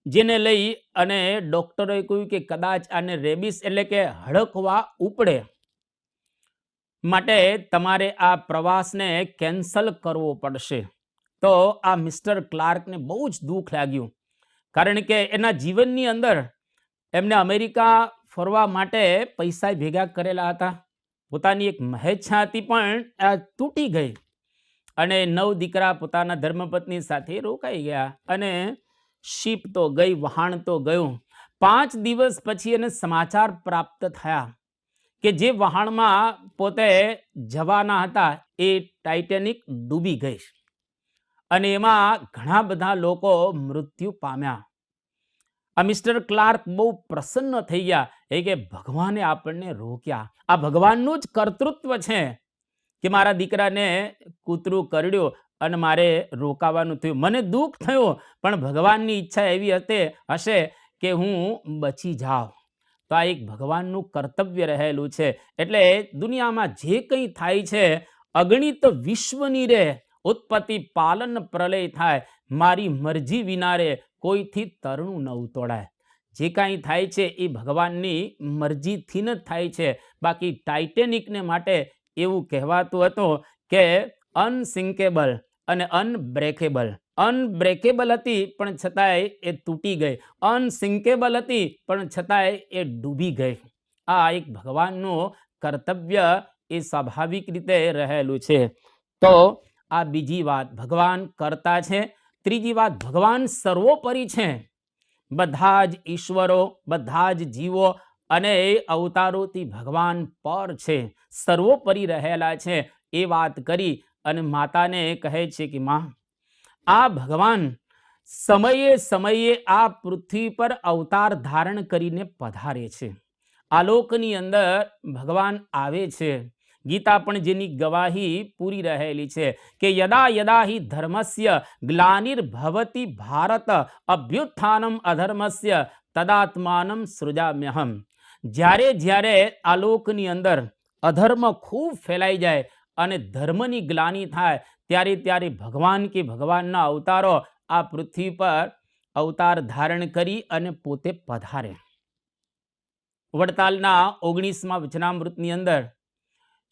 Speaker 2: જેને લઈ અને ડોક્ટરોએ કહ્યું કે કદાચ આને રેબિસ એટલે કે હડકવા ઉપડે, માટે તમારે આ પ્રવાસને કેન્સલ કરવો પડશે. તો આ મિસ્ટર ક્લાર્કને બહુ જ દુઃખ લાગ્યું, કારણ કે એના જીવનની અંદર એમને અમેરિકા ફરવા માટે પૈસા ભેગા કરેલા હતા. પોતાની એક મહેચ્છા હતી પણ આ તૂટી ગઈ, અને 9 દીકરા પોતાના ધર્મપત્ની સાથે રોકાઈ ગયા, અને શિપ તો ગઈ, વહાણ તો ગયું. 5 દિવસ પછી એને સમાચાર પ્રાપ્ત થયા કે જે વહાણમાં પોતે જવાના હતા એ ટાઇટેનિક ડૂબી ગઈ, અને એમાં ઘણા બધા લોકો મૃત્યુ પામ્યા. આ મિસ્ટર ક્લાર્ક બહુ પ્રસન્ન થઈ ગયા. એ કે ભગવાને આપણને રોક્યા. આ ભગવાનનું જ કર્તૃત્વ છે કે મારા દીકરાને કૂતરું કરડ્યું અને મારે રોકાવાનું થયું. મને દુઃખ થયું, પણ ભગવાનની ઈચ્છા એવી હશે કે હું બચી જાઉં. તો આ એક ભગવાનનું કર્તવ્ય રહેલું છે. એટલે દુનિયામાં જે કંઈ થાય છે, અગણિત વિશ્વની રે ઉત્પત્તિ પાલન પ્રલય થાય, મારી મરજી વિના રે કોઈથી તરણું ન તોડાય. જે કાંઈ થાય છે એ ભગવાનની મરજીથી જ થાય છે. બાકી ટાઇટેનિકને માટે એવું કહેવાતું હતું કે અનસિંકેબલ અને અનબ્રેકેબલ. અનબ્રેકેબલ હતી પણ છતાંય એ તૂટી ગઈ, અનસિંકેબલ હતી પણ છતાંય એ ડૂબી ગઈ. આ એક ભગવાનનું કર્તવ્ય એ સ્વાભાવિક રીતે રહેલું છે. તો આ બીજી વાત, ભગવાન કરતા છે. ત્રીજી વાત, ભગવાન સર્વોપરી છે. બધા જ ઈશ્વરો, બધા જ જીવો અને અવતારોથી ભગવાન પર છે, સર્વોપરી રહેલા છે. એ વાત કરી અને માતાને કહે છે કે માં, આ ભગવાન સમયે સમયે આ પૃથ્વી પર અવતાર ધારણ કરીને પધારે છે. આલોકની અંદર ભગવાન આવે છે. ગીતા પણ જેની ગવાહી પૂરી રહેલી છે કે યદા યદા હિ ધર્મસ્ય ગ્લાનિર્ભવતિ ભારત અભ્યુત્થાનમ અધર્મસ્ય તદાત્માનમ સૃજામ્યહમ. જ્યારે જ્યારે આલોકની અંદર અધર્મ ખૂબ ફેલાઈ જાય અને ધર્મની ગ્લાનિ થાય ત્યારે ત્યારે ભગવાન કે ભગવાનના અવતારો આ પૃથ્વી પર અવતાર ધારણ કરી અને પોતે પધારે. વડતાલના 19મા વચનામૃતની અંદર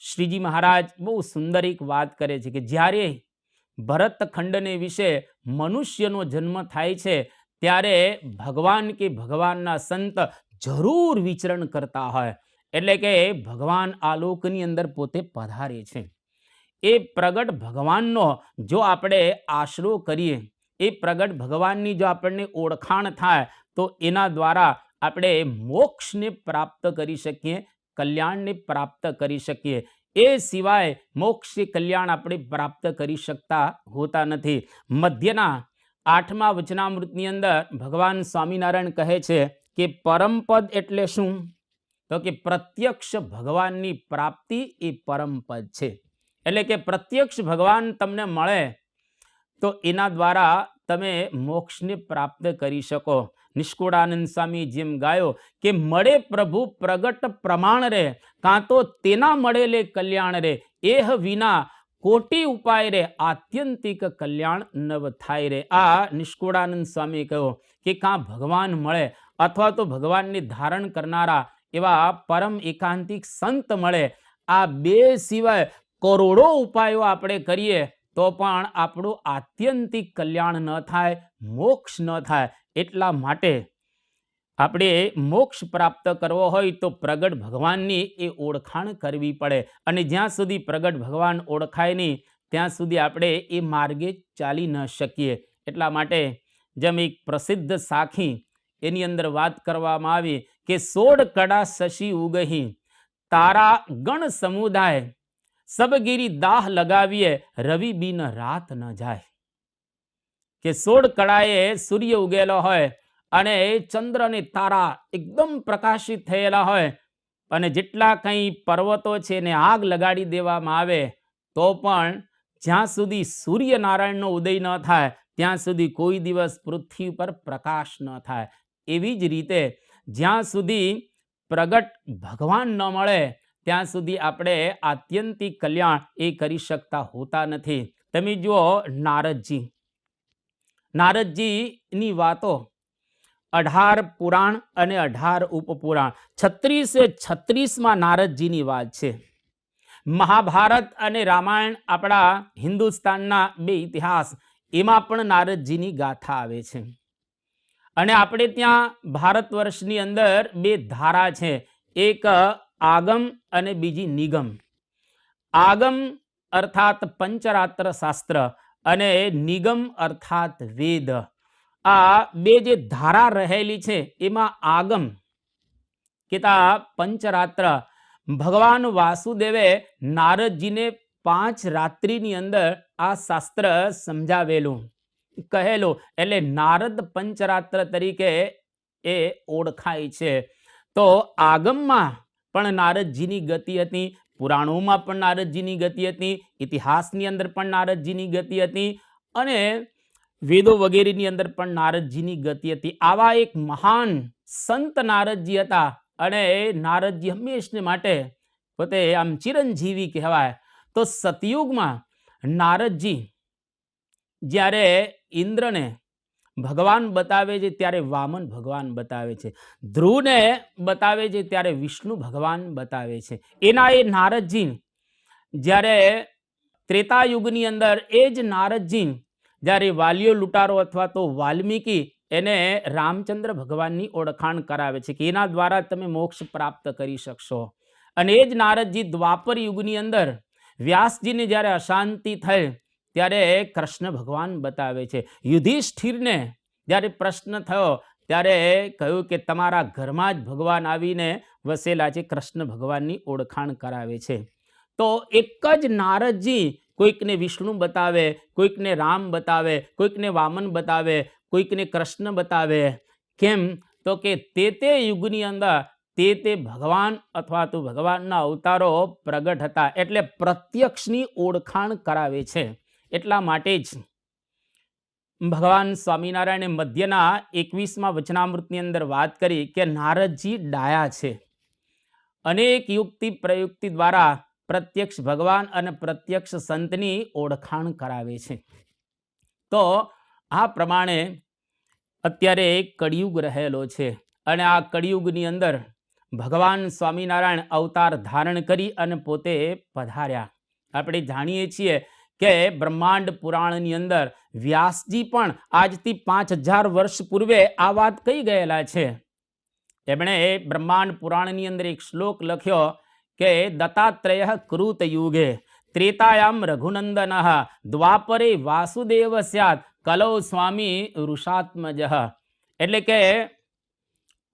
Speaker 2: શ્રીજી મહારાજ બહુ સુંદર એક વાત કરે છે કે જ્યારે ભરતખંડને વિશે મનુષ્યનો જન્મ થાય છે ત્યારે ભગવાન કે ભગવાનના સંત જરૂર વિચરણ કરતા હોય. એટલે કે ભગવાન આલોકની અંદર પોતે પધારે છે. એ પ્રગટ ભગવાનનો જો આપણે આશરો કરીએ, એ પ્રગટ ભગવાનની જો આપણને ઓળખાણ થાય તો એના દ્વારા આપણે મોક્ષને પ્રાપ્ત કરી શકીએ, કલ્યાણને પ્રાપ્ત કરી શકીએ. એ સિવાય મોક્ષ કલ્યાણ આપણે પ્રાપ્ત કરી શકતા હોતા નથી. મધ્યના 8મા વચનામૃતની અંદર ભગવાન સ્વામિનારાયણ કહે છે કે પરમપદ એટલે શું? તો કે પ્રત્યક્ષ ભગવાનની પ્રાપ્તિ એ પરમપદ છે. એટલે કે પ્રત્યક્ષ ભગવાન તમને મળે તો એના દ્વારા તમે મોક્ષને પ્રાપ્ત કરી શકો. નિષ્કુળાનંદ સ્વામી જેમ ગાયો કે મળે પ્રભુ પ્રગટ પ્રમાણ રે, કાં તો તેના મળેલે કલ્યાણ રે, એહ વિના કોટી ઉપાય રે, આત્યંતિક કલ્યાણ નવ થાય રે. આ નિષ્કુળાનંદ સ્વામી કહ્યું કે કાં ભગવાન મળે અથવા તો ભગવાનને ધારણ કરનારા એવા પરમ એકાંતિક સંત મળે, આ બે સિવાય કરોડો ઉપાયો આપણે કરીએ તો પણ આપણું આત્યંતિક કલ્યાણ ન થાય, મોક્ષ ન થાય. એટલા માટે આપણે મોક્ષ પ્રાપ્ત કરવો હોય તો પ્રગટ ભગવાનની એ ઓળખાણ કરવી પડે. અને જ્યાં સુધી પ્રગટ ભગવાન ઓળખાય નહીં ત્યાં સુધી આપણે એ માર્ગે ચાલી ન શકીએ. એટલા માટે જેમ એક પ્રસિદ્ધ સાખી એની અંદર વાત કરવામાં આવી કે 16 કડા શશી ઉગહી, તારા ગણ સમુદાય, સબગીરી દાહ લગાવીએ, રવિ બિન રાત ન જાય. કે 16 કડાએ સૂર્ય ઉગેલો હોય અને ચંદ્ર અને તારા એકદમ પ્રકાશિત થયેલા હોય અને જેટલા કંઈ પર્વતો છે એને આગ લગાડી દેવામાં આવે તો પણ જ્યાં સુધી સૂર્યનારાયણનો ઉદય ન થાય ત્યાં સુધી કોઈ દિવસ પૃથ્વી પર પ્રકાશ ન થાય. એવી જ રીતે જ્યાં સુધી પ્રગટ ભગવાન ન મળે ત્યાં સુધી આપણે આત્યંતિક કલ્યાણ એ કરી શકતા હોતા નથી. તમે જુઓ નારદજીની વાતો 18 પુરાણ અને 18 ઉપપુરાણ, 36 નારદજીની વાત છે. મહાભારત અને રામાયણ આપણા હિન્દુસ્તાનના બે ઇતિહાસ, એમાં પણ નારદજીની ગાથા આવે છે. અને આપણે ત્યાં ભારત વર્ષની અંદર બે ધારા છે, એક આગમ અને બીજી નિગમ. આગમ અર્થાત પંચરાત્ર શાસ્ત્ર અને નિગમ અર્થાત વેદ. આ બે જે ધારા રહેલી છે એમાં આગમ કેતા પંચરાત્ર, ભગવાન વાસુદેવે નારદજીને 5 રાત્રિની અંદર આ શાસ્ત્ર સમજાવેલું, કહેલું. એટલે નારદ પંચરાત્ર તરીકે એ ઓળખાય છે. તો આગમમાં પણ નારદજીની ગતિ હતી, પુરાણોમાં પણ નારદજીની ગતિ હતી, ઇતિહાસની અંદર પણ નારદજીની ગતિ હતી અને વેદો વગેરેની અંદર પણ નારદજીની ગતિ હતી. આવા એક મહાન સંત નારદજી હતા અને નારદજી હંમેશને માટે પોતે આમ ચિરંજીવી કહેવાય. તો સતયુગમાં નારદજી જ્યારે ઇન્દ્રને ભગવાન બતાવે છે ત્યારે વામન ભગવાન બતાવે છે, ધ્રુવને બતાવે છે ત્યારે વિષ્ણુ ભગવાન બતાવે છે. એના એ નારદજી જ્યારે ત્રેતાયુગની અંદર એ જ નારદજી જ્યારે વાલિયો લૂંટારો અથવા તો વાલ્મીકી એને રામચંદ્ર ભગવાનની ઓળખાણ કરાવે છે કે એના દ્વારા તમે મોક્ષ પ્રાપ્ત કરી શકશો. અને એ જ નારદજી દ્વાપર યુગની અંદર વ્યાસજીને જ્યારે અશાંતિ થઈ ત્યારે કૃષ્ણ ભગવાન બતાવે છે. યુધિષ્ઠિરને જ્યારે પ્રશ્ન થયો ત્યારે કહ્યું કે તમારા ઘરમાં જ ભગવાન આવીને વસેલા છે, કૃષ્ણ ભગવાનની ઓળખાણ કરાવે છે. તો એક જ નારદજી કોઈકને વિષ્ણુ બતાવે, કોઈકને રામ બતાવે, કોઈકને વામન બતાવે, કોઈકને કૃષ્ણ બતાવે. કેમ? તો કે તે યુગની અંદર તે ભગવાન અથવા તો ભગવાનના અવતારો પ્રગટ હતા, એટલે પ્રત્યક્ષની ઓળખાણ કરાવે છે. એટલા માટે જ ભગવાન સ્વામિનારાયણે મધ્યના 21મા વચનામૃતની અંદર વાત કરી કે નારદજી ડાયા છે. અનેક યુક્તિ પ્રયુક્તિ દ્વારા પ્રત્યક્ષ ભગવાન અને પ્રત્યક્ષ સંતની ઓળખાણ કરાવે છે. તો આ પ્રમાણે અત્યારે કળિયુગ રહેલો છે અને આ કળિયુગની અંદર ભગવાન સ્વામિનારાયણ અવતાર ધારણ કરી અને પોતે પધાર્યા. આપણે જાણીએ છીએ કે બ્રહ્માંડ પુરાણની અંદર વ્યાસજી પણ આજથી 5000 વર્ષ પૂર્વે આ વાત કહી ગયેલા છે. એમણે બ્રહ્માંડ પુરાણની અંદર એક શ્લોક લખ્યો કે દત્તાત્રેય કૃત યુગે ત્રેતાયામ રઘુનંદન દ્વાપરે વાસુદેવ સ્યાત કલૌ સ્વામી ઋષાત્મજ. એટલે કે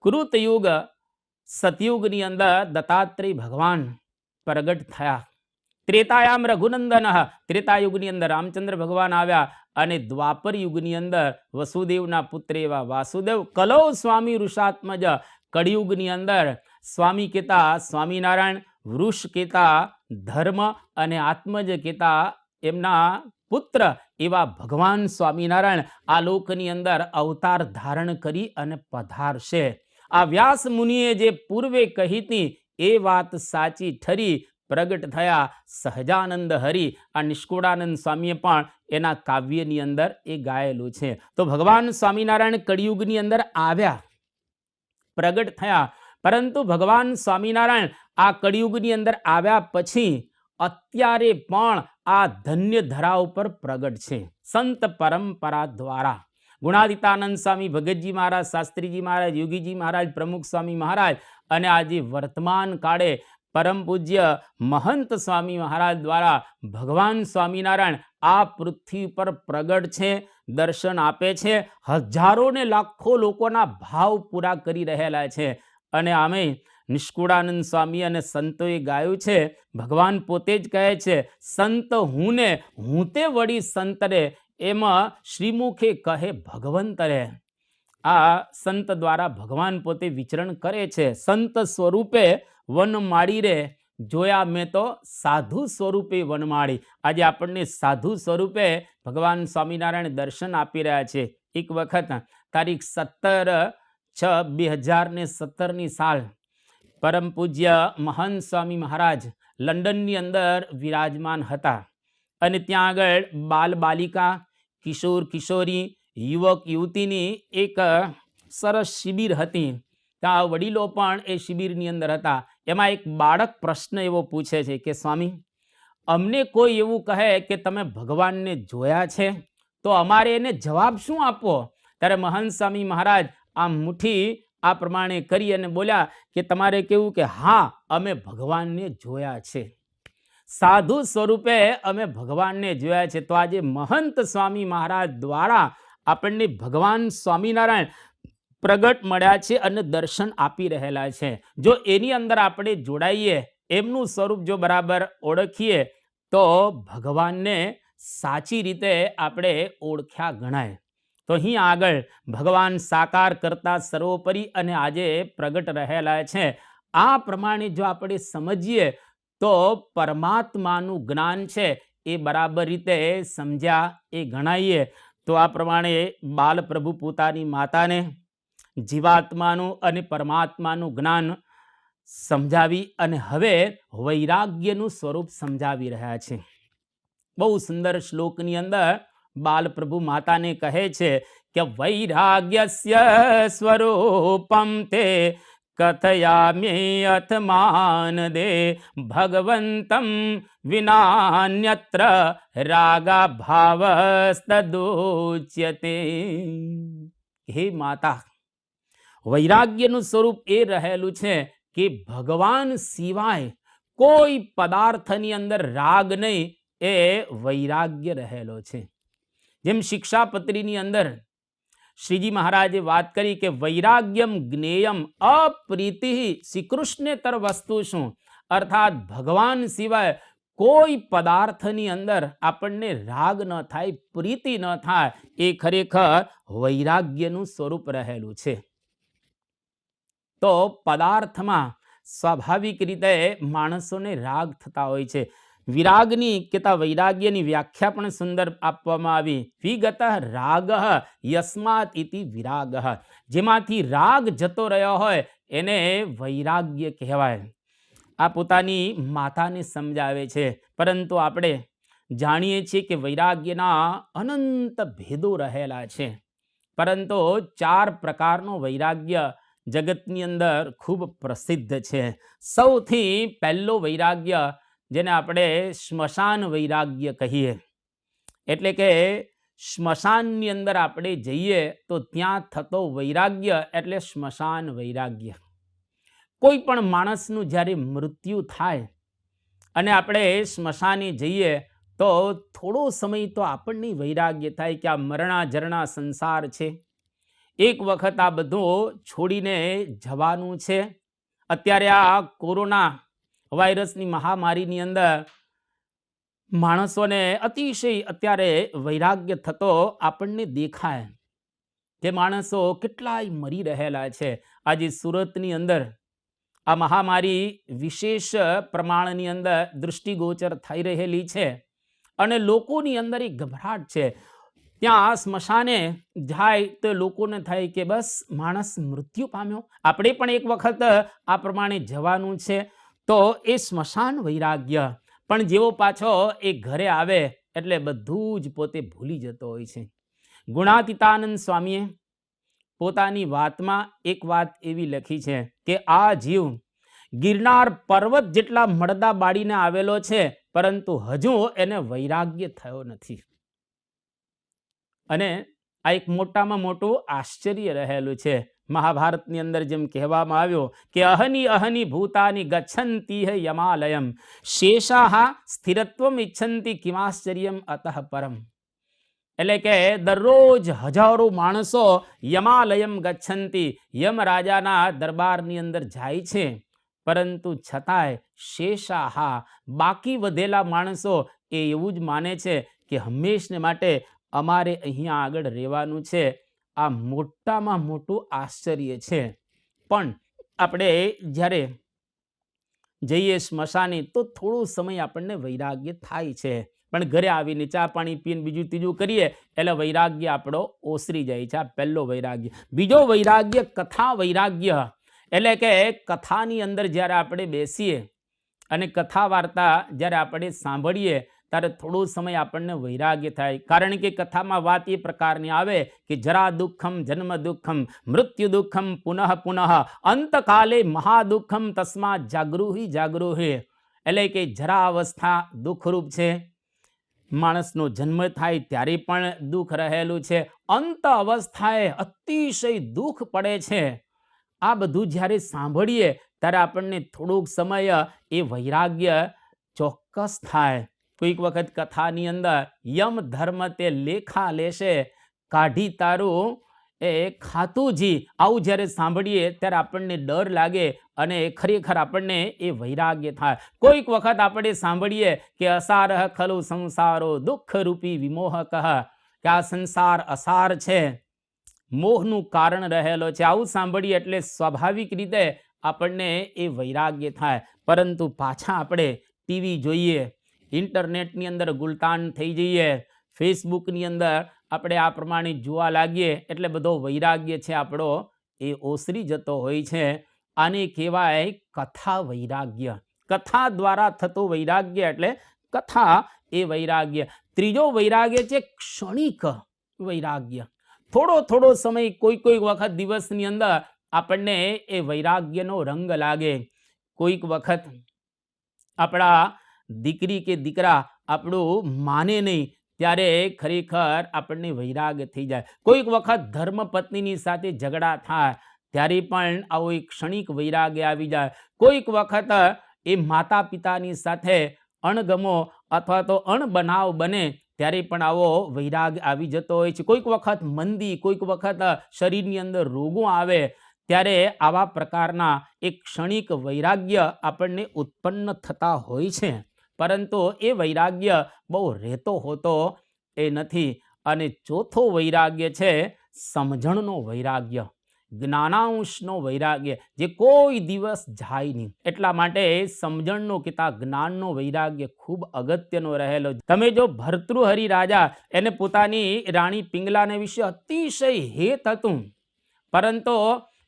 Speaker 2: કૃતયુગ સતયુગની અંદર દત્તાત્રેય ભગવાન પ્રગટ થયા. ત્રેતાયામ રઘુનંદન ત્રેતાયુગની અંદર રામચંદ્ર ભગવાન આવ્યા અને દ્વાપર યુગની અંદર વસુદેવના પુત્ર એવા વાસુદેવ કલૌ સ્વામી ઋષાત્મજ. કળિયુગની અંદર સ્વામી કહેતા સ્વામિનારાયણ, વૃષ કહેતા ધર્મ અને આત્મજ કહેતા એમના પુત્ર એવા ભગવાન સ્વામિનારાયણ આ લોકની અંદર અવતાર ધારણ કરી અને પધારશે. આ વ્યાસ મુનિએ જે પૂર્વે કહી હતી એ વાત સાચી ઠરી, પ્રગટ થયા સહજાનંદ હરિ. આ નિષ્કુળાનંદ સ્વામીએ પણ એના કાવ્યની અંદર એ ગાયેલું છે. તો ભગવાન સ્વામિનારાયણ કળિયુગની અંદર આવ્યા, પ્રગટ થયા, પરંતુ ભગવાન સ્વામિનારાયણ આ કળિયુગની અંદર આવ્યા પછી અત્યારે પણ આ ધન્ય ધરા ઉપર પ્રગટ છે સંત પરંપરા દ્વારા. ગુણાદિતાનંદ સ્વામી, ભગતજી મહારાજ, શાસ્ત્રીજી મહારાજ, યોગીજી મહારાજ, પ્રમુખ સ્વામી મહારાજ અને આજે વર્તમાન કાળે પરમ પૂજ્ય મહંત સ્વામી મહારાજ દ્વારા ભગવાન સ્વામિનારાયણ આ પૃથ્વી પર પ્રગટ છે, દર્શન આપે છે, હજારો ને લાખો લોકોના ભાવ પૂરા કરી રહેલા છે. અને આમે નિષ્કુળાનંદ સ્વામી અને સંતોએ ગાયું છે, ભગવાન પોતે જ કહે છે સંત હું ને હું તે વળી સંત રે, એમાં શ્રીમુખે કહે ભગવંત રે. આ સંત દ્વારા ભગવાન પોતે વિચરણ કરે છે. સંત સ્વરૂપે વનમાળી રે, જોયા મેં તો સાધુ સ્વરૂપે વનમાળી. આજે આપણને સાધુ સ્વરૂપે ભગવાન સ્વામિનારાયણ દર્શન આપી રહ્યા છે. એક વખત તારીખ 17/6/2017 સાલ પરમ પૂજ્ય મહંત સ્વામી મહારાજ લંડનની અંદર વિરાજમાન હતા અને ત્યાં આગળ બાલ બાલિકા, કિશોર કિશોરી, યુવક યુવતીની એક સરસ શિબિર હતી. ત્યાં વડીલો પણ એ શિબિરની અંદર હતા. એમાં એક બાળક પ્રશ્ન એવો પૂછે છે કે સ્વામી, અમને કોઈ એવું કહે કે તમે ભગવાનને જોયા છે તો અમારે એને જવાબ શું આપવો? ત્યારે મહંત સ્વામી મહારાજ આ મુઠ્ઠી આ પ્રમાણે કરી અને બોલ્યા કે તમારે કેવું કે હા, અમે ભગવાનને જોયા છે, સાધુ સ્વરૂપે અમે ભગવાનને જોયા છે. તો આજે મહંત સ્વામી મહારાજ દ્વારા આપણને ભગવાન સ્વામિનારાયણ પ્રગટ મળ્યા છે અને દર્શન આપી રહેલા છે. જો એની અંદર આપણે જોડાઈએ, એમનું સ્વરૂપ જો બરાબર ઓળખીએ તો ભગવાનને સાચી રીતે આપણે ઓળખ્યા ગણાય. તો અહીં આગળ ભગવાન સાકાર કરતા સર્વોપરી અને આજે પ્રગટ રહેલા છે. આ પ્રમાણે જો આપણે સમજીએ તો પરમાત્માનું જ્ઞાન છે એ બરાબર રીતે સમજ્યા એ ગણાઈએ. તો આ પ્રમાણે બાલપ્રભુ પોતાની માતાને જીવાત્માનું અને પરમાત્માનું જ્ઞાન સમજાવી અને હવે વૈરાગ્યનું સ્વરૂપ સમજાવી રહ્યા છે. બહુ સુંદર શ્લોકની અંદર બાલપ્રભુ માતાને કહે છે કે વૈરાગ્યસ્ય સ્વરૂપમ તે કથયામ્યે અથમાન દે ભગવંતમ વિનાન્યત્ર રાગા ભાવસ્તદુચ્યતે. હે માતા, વૈરાગ્યનું સ્વરૂપ એ રહેલું છે કે ભગવાન સિવાય કોઈ પદાર્થની અંદર રાગ નહીં, એ વૈરાગ્ય રહેલો છે. જેમ શિક્ષાપત્રીની અંદર શ્રીજી મહારાજે વાત કરી કે વૈરાગ્યમ જ્ઞેયમ અપ્રીતિ શ્રી કૃષ્ણેતર વસ્તુ શું, અર્થાત ભગવાન સિવાય કોઈ પદાર્થની અંદર આપણને રાગ ન થાય, પ્રીતિ ન થાય, એ ખરેખર વૈરાગ્યનું સ્વરૂપ રહેલું છે. તો પદાર્થમાં સ્વાભાવિક રીતે માણસોને રાગ થતા હોય છે. વિરાગની કેતા વૈરાગ્યની વ્યાખ્યા પણ સુંદર આપવામાં આવી. વિગત રાગ યસ્માત ઇતિ વિરાગ, જેમાંથી રાગ જતો રહ્યો હોય એને વૈરાગ્ય કહેવાય. આ પોતાની માતાને સમજાવે છે. પરંતુ આપણે જાણીએ છીએ કે વૈરાગ્યના અનંત ભેદો રહેલા છે. પરંતુ 4 પ્રકારનો વૈરાગ્ય જગતની અંદર ખૂબ પ્રસિદ્ધ છે. સૌથી પહેલો વૈરાગ્ય જેને આપણે સ્મશાન વૈરાગ્ય કહીએ, એટલે કે સ્મશાનની અંદર આપણે જઈએ તો ત્યાં થતો વૈરાગ્ય એટલે સ્મશાન વૈરાગ્ય. કોઈ પણ માણસનું જ્યારે મૃત્યુ થાય અને આપણે સ્મશાને જઈએ તો થોડો સમય તો આપણને વૈરાગ્ય થાય કે આ મરણા જરણા સંસાર છે, એક વખત આ બધું છોડીને જવાનું છે. અત્યારે આ કોરોના વાયરસની મહામારીની અંદર માણસોને અતિશય અત્યારે વૈરાગ્ય થતો આપણને દેખાય કે માણસો કેટલાય મરી રહેલા છે. આજે સુરતની અંદર આ મહામારી વિશેષ પ્રમાણની અંદર દૃષ્ટિગોચર થઈ રહેલી છે અને લોકોની અંદર એક ગભરાટ છે. ત્યાં સ્મશાને જાય તો લોકોને થાય કે બસ માણસ મૃત્યુ પામ્યો, આપણે પણ એક વખત આ પ્રમાણે જવાનું છે. તો એ સ્મશાન વૈરાગ્ય. પણ જેવો પાછો એ ઘરે આવે એટલે બધું જ પોતે ભૂલી જતો હોય છે. ગુણાતીતાનંદ સ્વામીએ પોતાની વાતમાં એક વાત એવી લખી છે કે આ જીવ ગિરનાર પર્વત જેટલા મળદા બાળીને આવેલો છે, પરંતુ હજુ એને વૈરાગ્ય થયો નથી. અને આ એક મોટામાં મોટું આશ્ચર્ય રહેલું છે. મહાભારતની અંદર જેમ કહેવામાં આવ્યો કે અહની અહની ભૂતાની ગચ્છંતી હે યમાલયમ શેષાહા સ્થિરત્વમ ઇચ્છંતી કિમાશ્ચર્યમ અતઃ પરમ. એટલે કે દરરોજ હજારો માણસો યમાલયમ ગચ્છંતી, યમ રાજાના દરબારની અંદર જાય છે, પરંતુ છતાંય શેષાહા બાકી વધેલા માણસો એ એવું જ માને છે કે હંમેશને માટે અમારે અહીંયા આગળ રહેવાનું છે. આ મોટામાં મોટું આશ્ચર્ય છે. પણ આપણે જ્યારે જઈએ સ્મશાને તો થોડો સમય આપણને વૈરાગ્ય થાય છે, પણ ઘરે આવીને ચા પાણી પીને બીજું ત્રીજું કરીએ એટલે વૈરાગ્ય આપણો ઓસરી જાય છે. આ પહેલો વૈરાગ્ય. બીજો વૈરાગ્ય કથા વૈરાગ્ય, એટલે કે કથાની અંદર જ્યારે આપણે બેસીએ અને કથા વાર્તા જ્યારે આપણે સાંભળીએ ત્યારે થોડો સમય આપણને વૈરાગ્ય થાય. કારણ કે કથામાં વાત એ પ્રકારની આવે કે જરા દુઃખમ જન્મ દુઃખમ મૃત્યુ દુઃખમ પુનઃ પુનઃ અંતકાલે મહાદુઃખમ તસ્માત જાગૃહી જાગૃહી. એટલે કે જરા અવસ્થા દુઃખરૂપ છે, માણસનો જન્મ થાય ત્યારે પણ દુઃખ રહેલું છે, અંત અવસ્થાએ અતિશય દુઃખ પડે છે. આ બધું જ્યારે સાંભળીએ ત્યારે આપણને થોડોક સમય એ વૈરાગ્ય ચોક્કસ થાય. કોઈક વખત કથાની અંદર યમ ધર્મ તે લેખા લેશે કાઢી તારું એ ખાતુજી, આવું જ્યારે સાંભળીએ ત્યારે આપણને ડર લાગે અને ખરેખર આપણને એ વૈરાગ્ય થાય. કોઈક વખત આપણે સાંભળીએ કે અસારહ ખલુ સંસારો દુઃખ રૂપી વિમોહક, કે આ સંસાર અસાર છે, મોહનું કારણ રહેલો છે. આવું સાંભળીએ એટલે સ્વાભાવિક રીતે આપણને એ વૈરાગ્ય થાય. પરંતુ પાછા આપણે ટીવી જોઈએ, ઇન્ટરનેટની અંદર ગુલતાન થઈ જઈએ, ફેસબુકની અંદર આપણે આ પ્રમાણે જોવા લાગીએ એટલે બધો વૈરાગ્ય છે આપણો એ ઓસરી જતો હોય છે. આને કહેવાય કથા વૈરાગ્ય. કથા દ્વારા થતું વૈરાગ્ય એટલે કથા એ વૈરાગ્ય. ત્રીજો વૈરાગ્ય છે ક્ષણિક વૈરાગ્ય. થોડો થોડો સમય કોઈ વખત દિવસની અંદર આપણને એ વૈરાગ્યનો રંગ લાગે. કોઈક વખત આપણા દીકરી કે દીકરા આપણું માને નહીં ત્યારે ખરેખર આપણને વૈરાગ થઈ જાય. કોઈક વખત ધર્મપત્નીની સાથે ઝઘડા થાય ત્યારે પણ આવો એક ક્ષણિક વૈરાગ્ય આવી જાય. કોઈક વખત એ માતા પિતાની સાથે અણગમો અથવા તો અણબનાવ બને ત્યારે પણ આવો વૈરાગ આવી જતો હોય છે. કોઈક વખત મંદી, કોઈક વખત શરીરની અંદર રોગો આવે ત્યારે આવા પ્રકારના એક ક્ષણિક વૈરાગ્ય આપણને ઉત્પન્ન થતા હોય છે. પરંતુ એ વૈરાગ્ય બહુ રહેતો હોતો એ નથી. અને ચોથો વૈરાગ્ય છે સમજણનો વૈરાગ્ય, જ્ઞાનાંશનો વૈરાગ્ય, જે કોઈ દિવસ જાય નહીં. એટલા માટે સમજણનો કે જ્ઞાનનો વૈરાગ્ય ખૂબ અગત્યનો રહેલો. તમે જો ભર્તૃહરિ રાજા, એને પોતાની રાણી પિંગલાને વિશે અતિશય હેત હતું, પરંતુ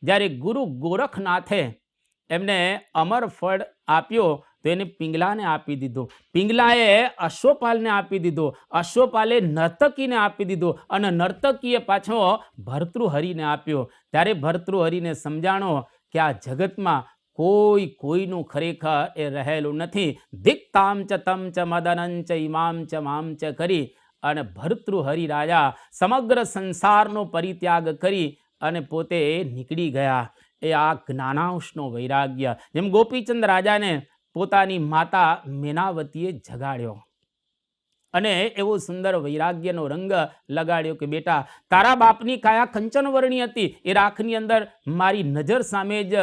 Speaker 2: જ્યારે ગુરુ ગોરખનાથે એમને અમર ફળ આપ્યો તો એને પિંગલાને આપી દીધું. પિંગલાએ અશ્વપાલને આપી દીધો, અશ્વપાલે નર્તકીને આપી દીધો અને નર્તકીએ પાછો ભર્તૃહરિને આપ્યો. ત્યારે ભર્તૃહરિને સમજાણો કે આ જગતમાં કોઈનું ખરેખર એ રહેલું નથી. દિક્તામ ચ તમ ચ મદનં ચ ઇમામ ચ મામ ચ કરી અને ભર્તૃહરિ રાજા સમગ્ર સંસારનો પરિત્યાગ કરી અને પોતે નીકળી ગયા. એ આ જ્ઞાનાંશનો વૈરાગ્ય. જેમ ગોપીચંદ રાજાને પોતાની માતા મેનાવતીએ જગાડ્યો અને એવો સુંદર વૈરાગ્યનો રંગ લગાડ્યો કે બેટા, તારા બાપની કાયા કંચનવર્ણી હતી, એ રાખની અંદર મારી નજર સામે જ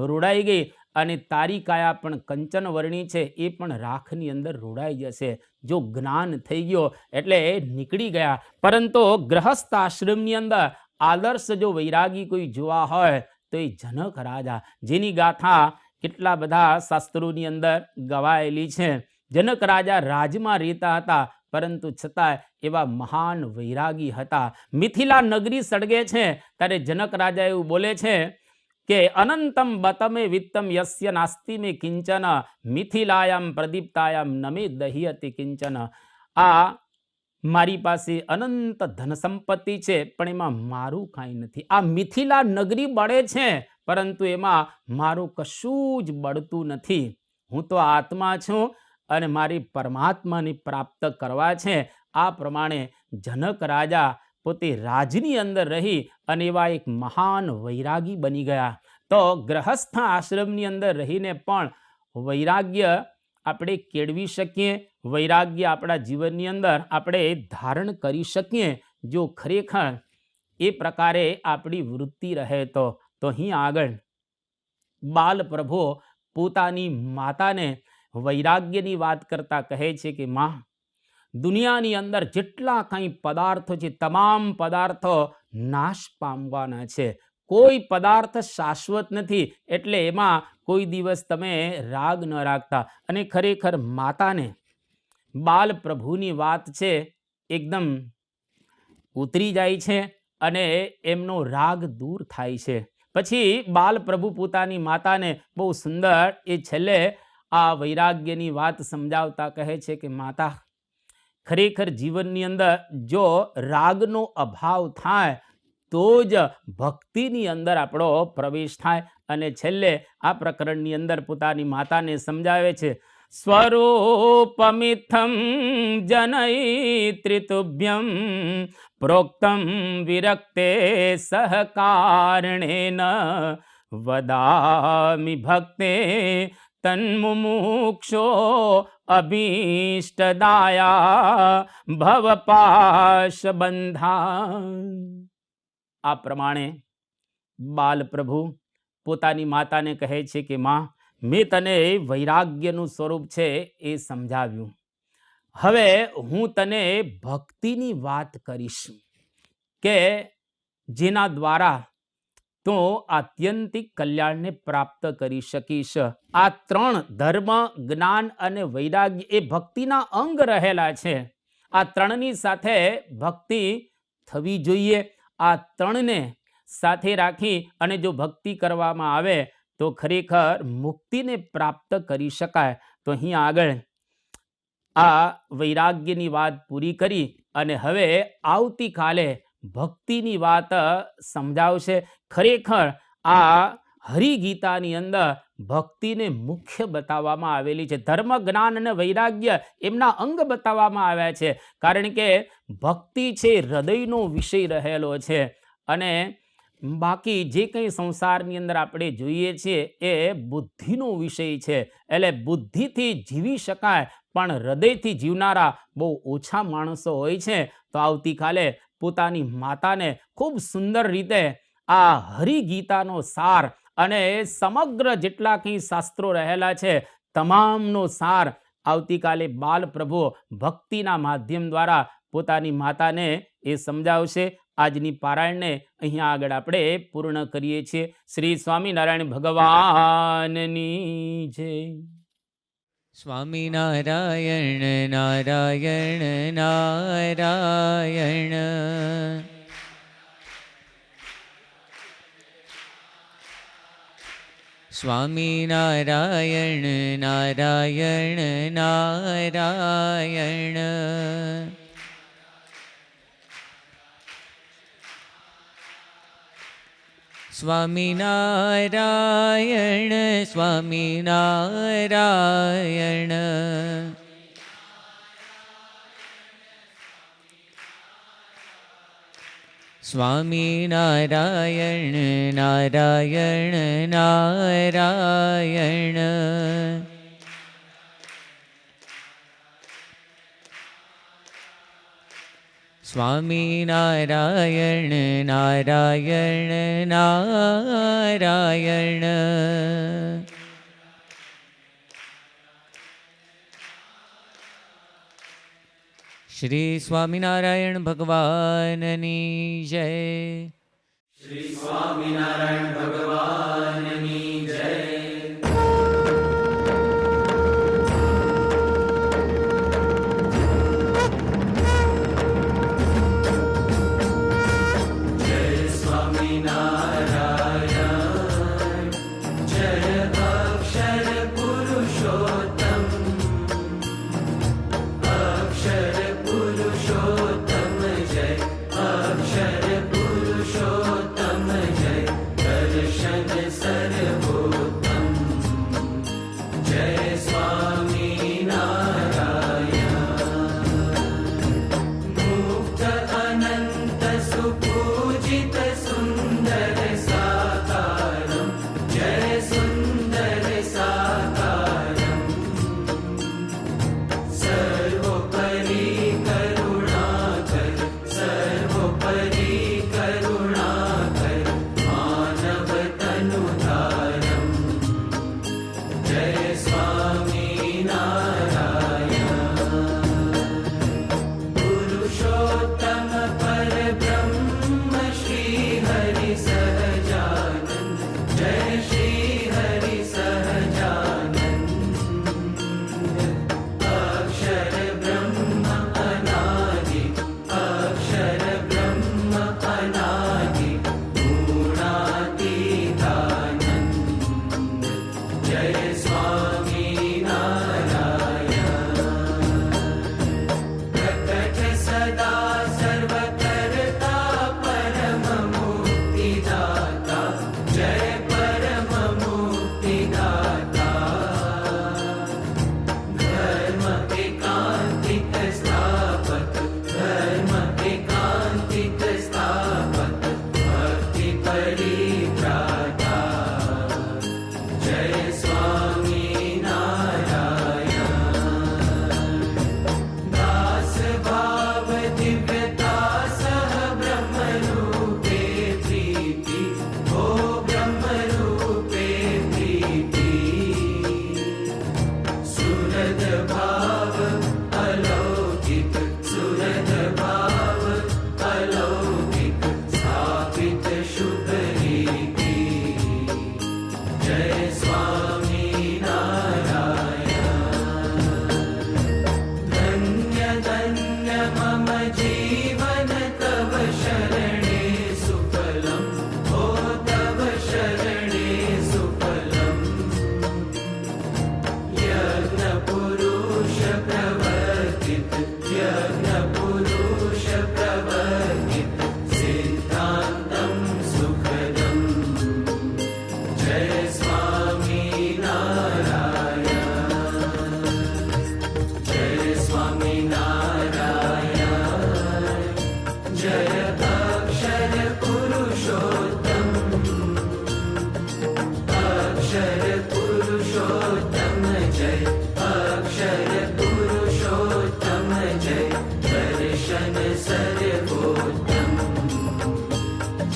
Speaker 2: રોડાઈ ગઈ અને તારી કાયા પણ કંચનવર્ણી છે, એ પણ રાખની અંદર રોડાઈ જશે. જો જ્ઞાન થઈ ગયો એટલે નીકળી ગયા. પરંતુ ગ્રહસ્થ આશ્રમની અંદર આદર્શ જો વૈરાગી કોઈ જોવા હોય તો એ જનક રાજા, જેની ગાથા કેટલા બધા શાસ્ત્રોની અંદર ગવાયેલી છે. જનક રાજા રાજમાં રહેતા હતા, પરંતુ છતાં એવા મહાન વૈરાગી હતા. મિથિલા નગરી સળગે છે ત્યારે જનક રાજા એવું બોલે છે કે અનંતમ બતમે વિત્તમ યસ્ય નાસ્તિ મે કિંચન મિથિલાયામ પ્રદીપ્તાયામ નમે દહ્યતિ કિંચન. આ મારી પાસે અનંત ધન સંપત્તિ છે પણ એમાં મારું કાંઈ નથી. આ મિથિલા નગરી બળે છે પરંતુ એમાં મારું કશું જ બળતું નથી. હું તો આત્મા છું અને મારી પરમાત્માને પ્રાપ્ત કરવા છે. આ પ્રમાણે જનક રાજા પોતે રાજની અંદર રહી અને એવા એક મહાન વૈરાગી બની ગયા. તો ગ્રહસ્થ આશ્રમની અંદર રહીને પણ વૈરાગ્ય આપણે કેળવી શકીએ, વૈરાગ્ય આપણા જીવનની અંદર આપણે ધારણ કરી શકીએ જો ખરેખર એ પ્રકારે આપણી વૃત્તિ રહે તો. અહીં આગળ બાલ પ્રભુ પોતાની માતાને વૈરાગ્યની વાત કરતા કહે છે કે માં, દુનિયાની અંદર જેટલા કંઈ પદાર્થો છે તમામ પદાર્થો નાશ પામવાના છે. કોઈ પદાર્થ શાશ્વત નથી, એટલે એમાં કોઈ દિવસ તમે રાગ ન રાખતા. અને ખરેખર માતાને બાલ પ્રભુની વાત છે એકદમ ઉતરી જાય છે અને એમનો રાગ દૂર થાય છે. પછી બાલ પ્રભુ પોતાની માતાને બહુ સુંદર એ છેલ્લે આ વૈરાગ્યની વાત સમજાવતા કહે છે કે માતા, ખરેખર જીવનની અંદર જો રાગનો અભાવ થાય તો જ ભક્તિની અંદર આપણો પ્રવેશ થાય. અને છેલ્લે આ પ્રકરણની અંદર પોતાની માતાને સમજાવે છે સ્વરૂપમિથમ જનૈત્રિતુભ્યમ પ્રોક્તમ વિરક્તે સહકારણેન વદામિ ભક્તે તન્મુમુક્ષો અભીષ્ટદાયા ભવપાશ બંધા. આ પ્રમાણે બાલ પ્રભુ પોતાની માતાને કહે છે કે માં, મેં તને વૈરાગ્યનું સ્વરૂપ છે એ સમજાવ્યું. હવે હું તને ભક્તિની વાત કરીશ કે જેના દ્વારા તું આત્યંતિક કલ્યાણને પ્રાપ્ત કરી શકીશ. આ ત્રણ ધર્મ, જ્ઞાન અને વૈરાગ્ય એ ભક્તિના અંગ રહેલા છે. આ ત્રણની સાથે ભક્તિ થવી જોઈએ. આ ત્રણને સાથે રાખી અને જો ભક્તિ કરવામાં આવે તો ખરેખર મુક્તિને પ્રાપ્ત કરી શકાય. તો અહીં આગળ આ વૈરાગ્યની વાત પૂરી કરી અને હવે આવતીકાલે ભક્તિની વાત સમજાવશે. ખરેખર આ હરિગીતાની અંદર ભક્તિને મુખ્ય બતાવવામાં આવેલી છે. ધર્મ, જ્ઞાન અને વૈરાગ્ય એમના અંગ બતાવવામાં આવ્યા છે. કારણ કે ભક્તિ છે હૃદયનો વિષય રહેલો છે. અને બાકી જે કંઈ સંસારની અંદર આપણે જોઈએ છીએ એ બુદ્ધિનો વિષય છે. એટલે બુદ્ધિથી જીવી શકાય પણ હૃદયથી જીવનારા બહુ ઓછા માણસો હોય છે. તો આવતીકાલે પોતાની માતાને ખૂબ સુંદર રીતે આ હરિગીતાનો સાર અને સમગ્ર જેટલા કંઈ શાસ્ત્રો રહેલા છે તમામનો સાર આવતીકાલે બાલ પ્રભુ ભક્તિના માધ્યમ દ્વારા પોતાની માતાને એ સમજાવશે. આજની પારાયણને અહીંયા આગળ આપણે પૂર્ણ કરીએ છીએ. શ્રી સ્વામિનારાયણ ભગવાનની જય.
Speaker 1: સ્વામિનારાયણ નારાયણ નારાયણ. સ્વામિનારાયણ નારાયણ નારાયણ. સ્વામિનારાયણ સ્વામિનારાયણ. સ્વામિનારાયણ નારાયણ નારાયણ. સ્વામિનારાયણ નારાયણ નારાયણ. શ્રી સ્વામિનારાયણ ભગવાનની જય.
Speaker 3: શ્રી સ્વામિનારાયણ ભગવાનની જય.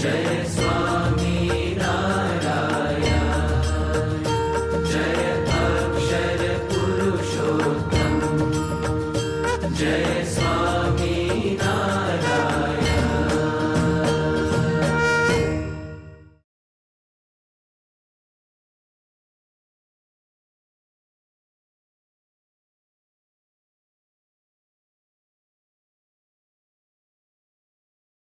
Speaker 3: जय स्वामी नारायण जय अक्षर पुरुषोत्तम जय स्वामी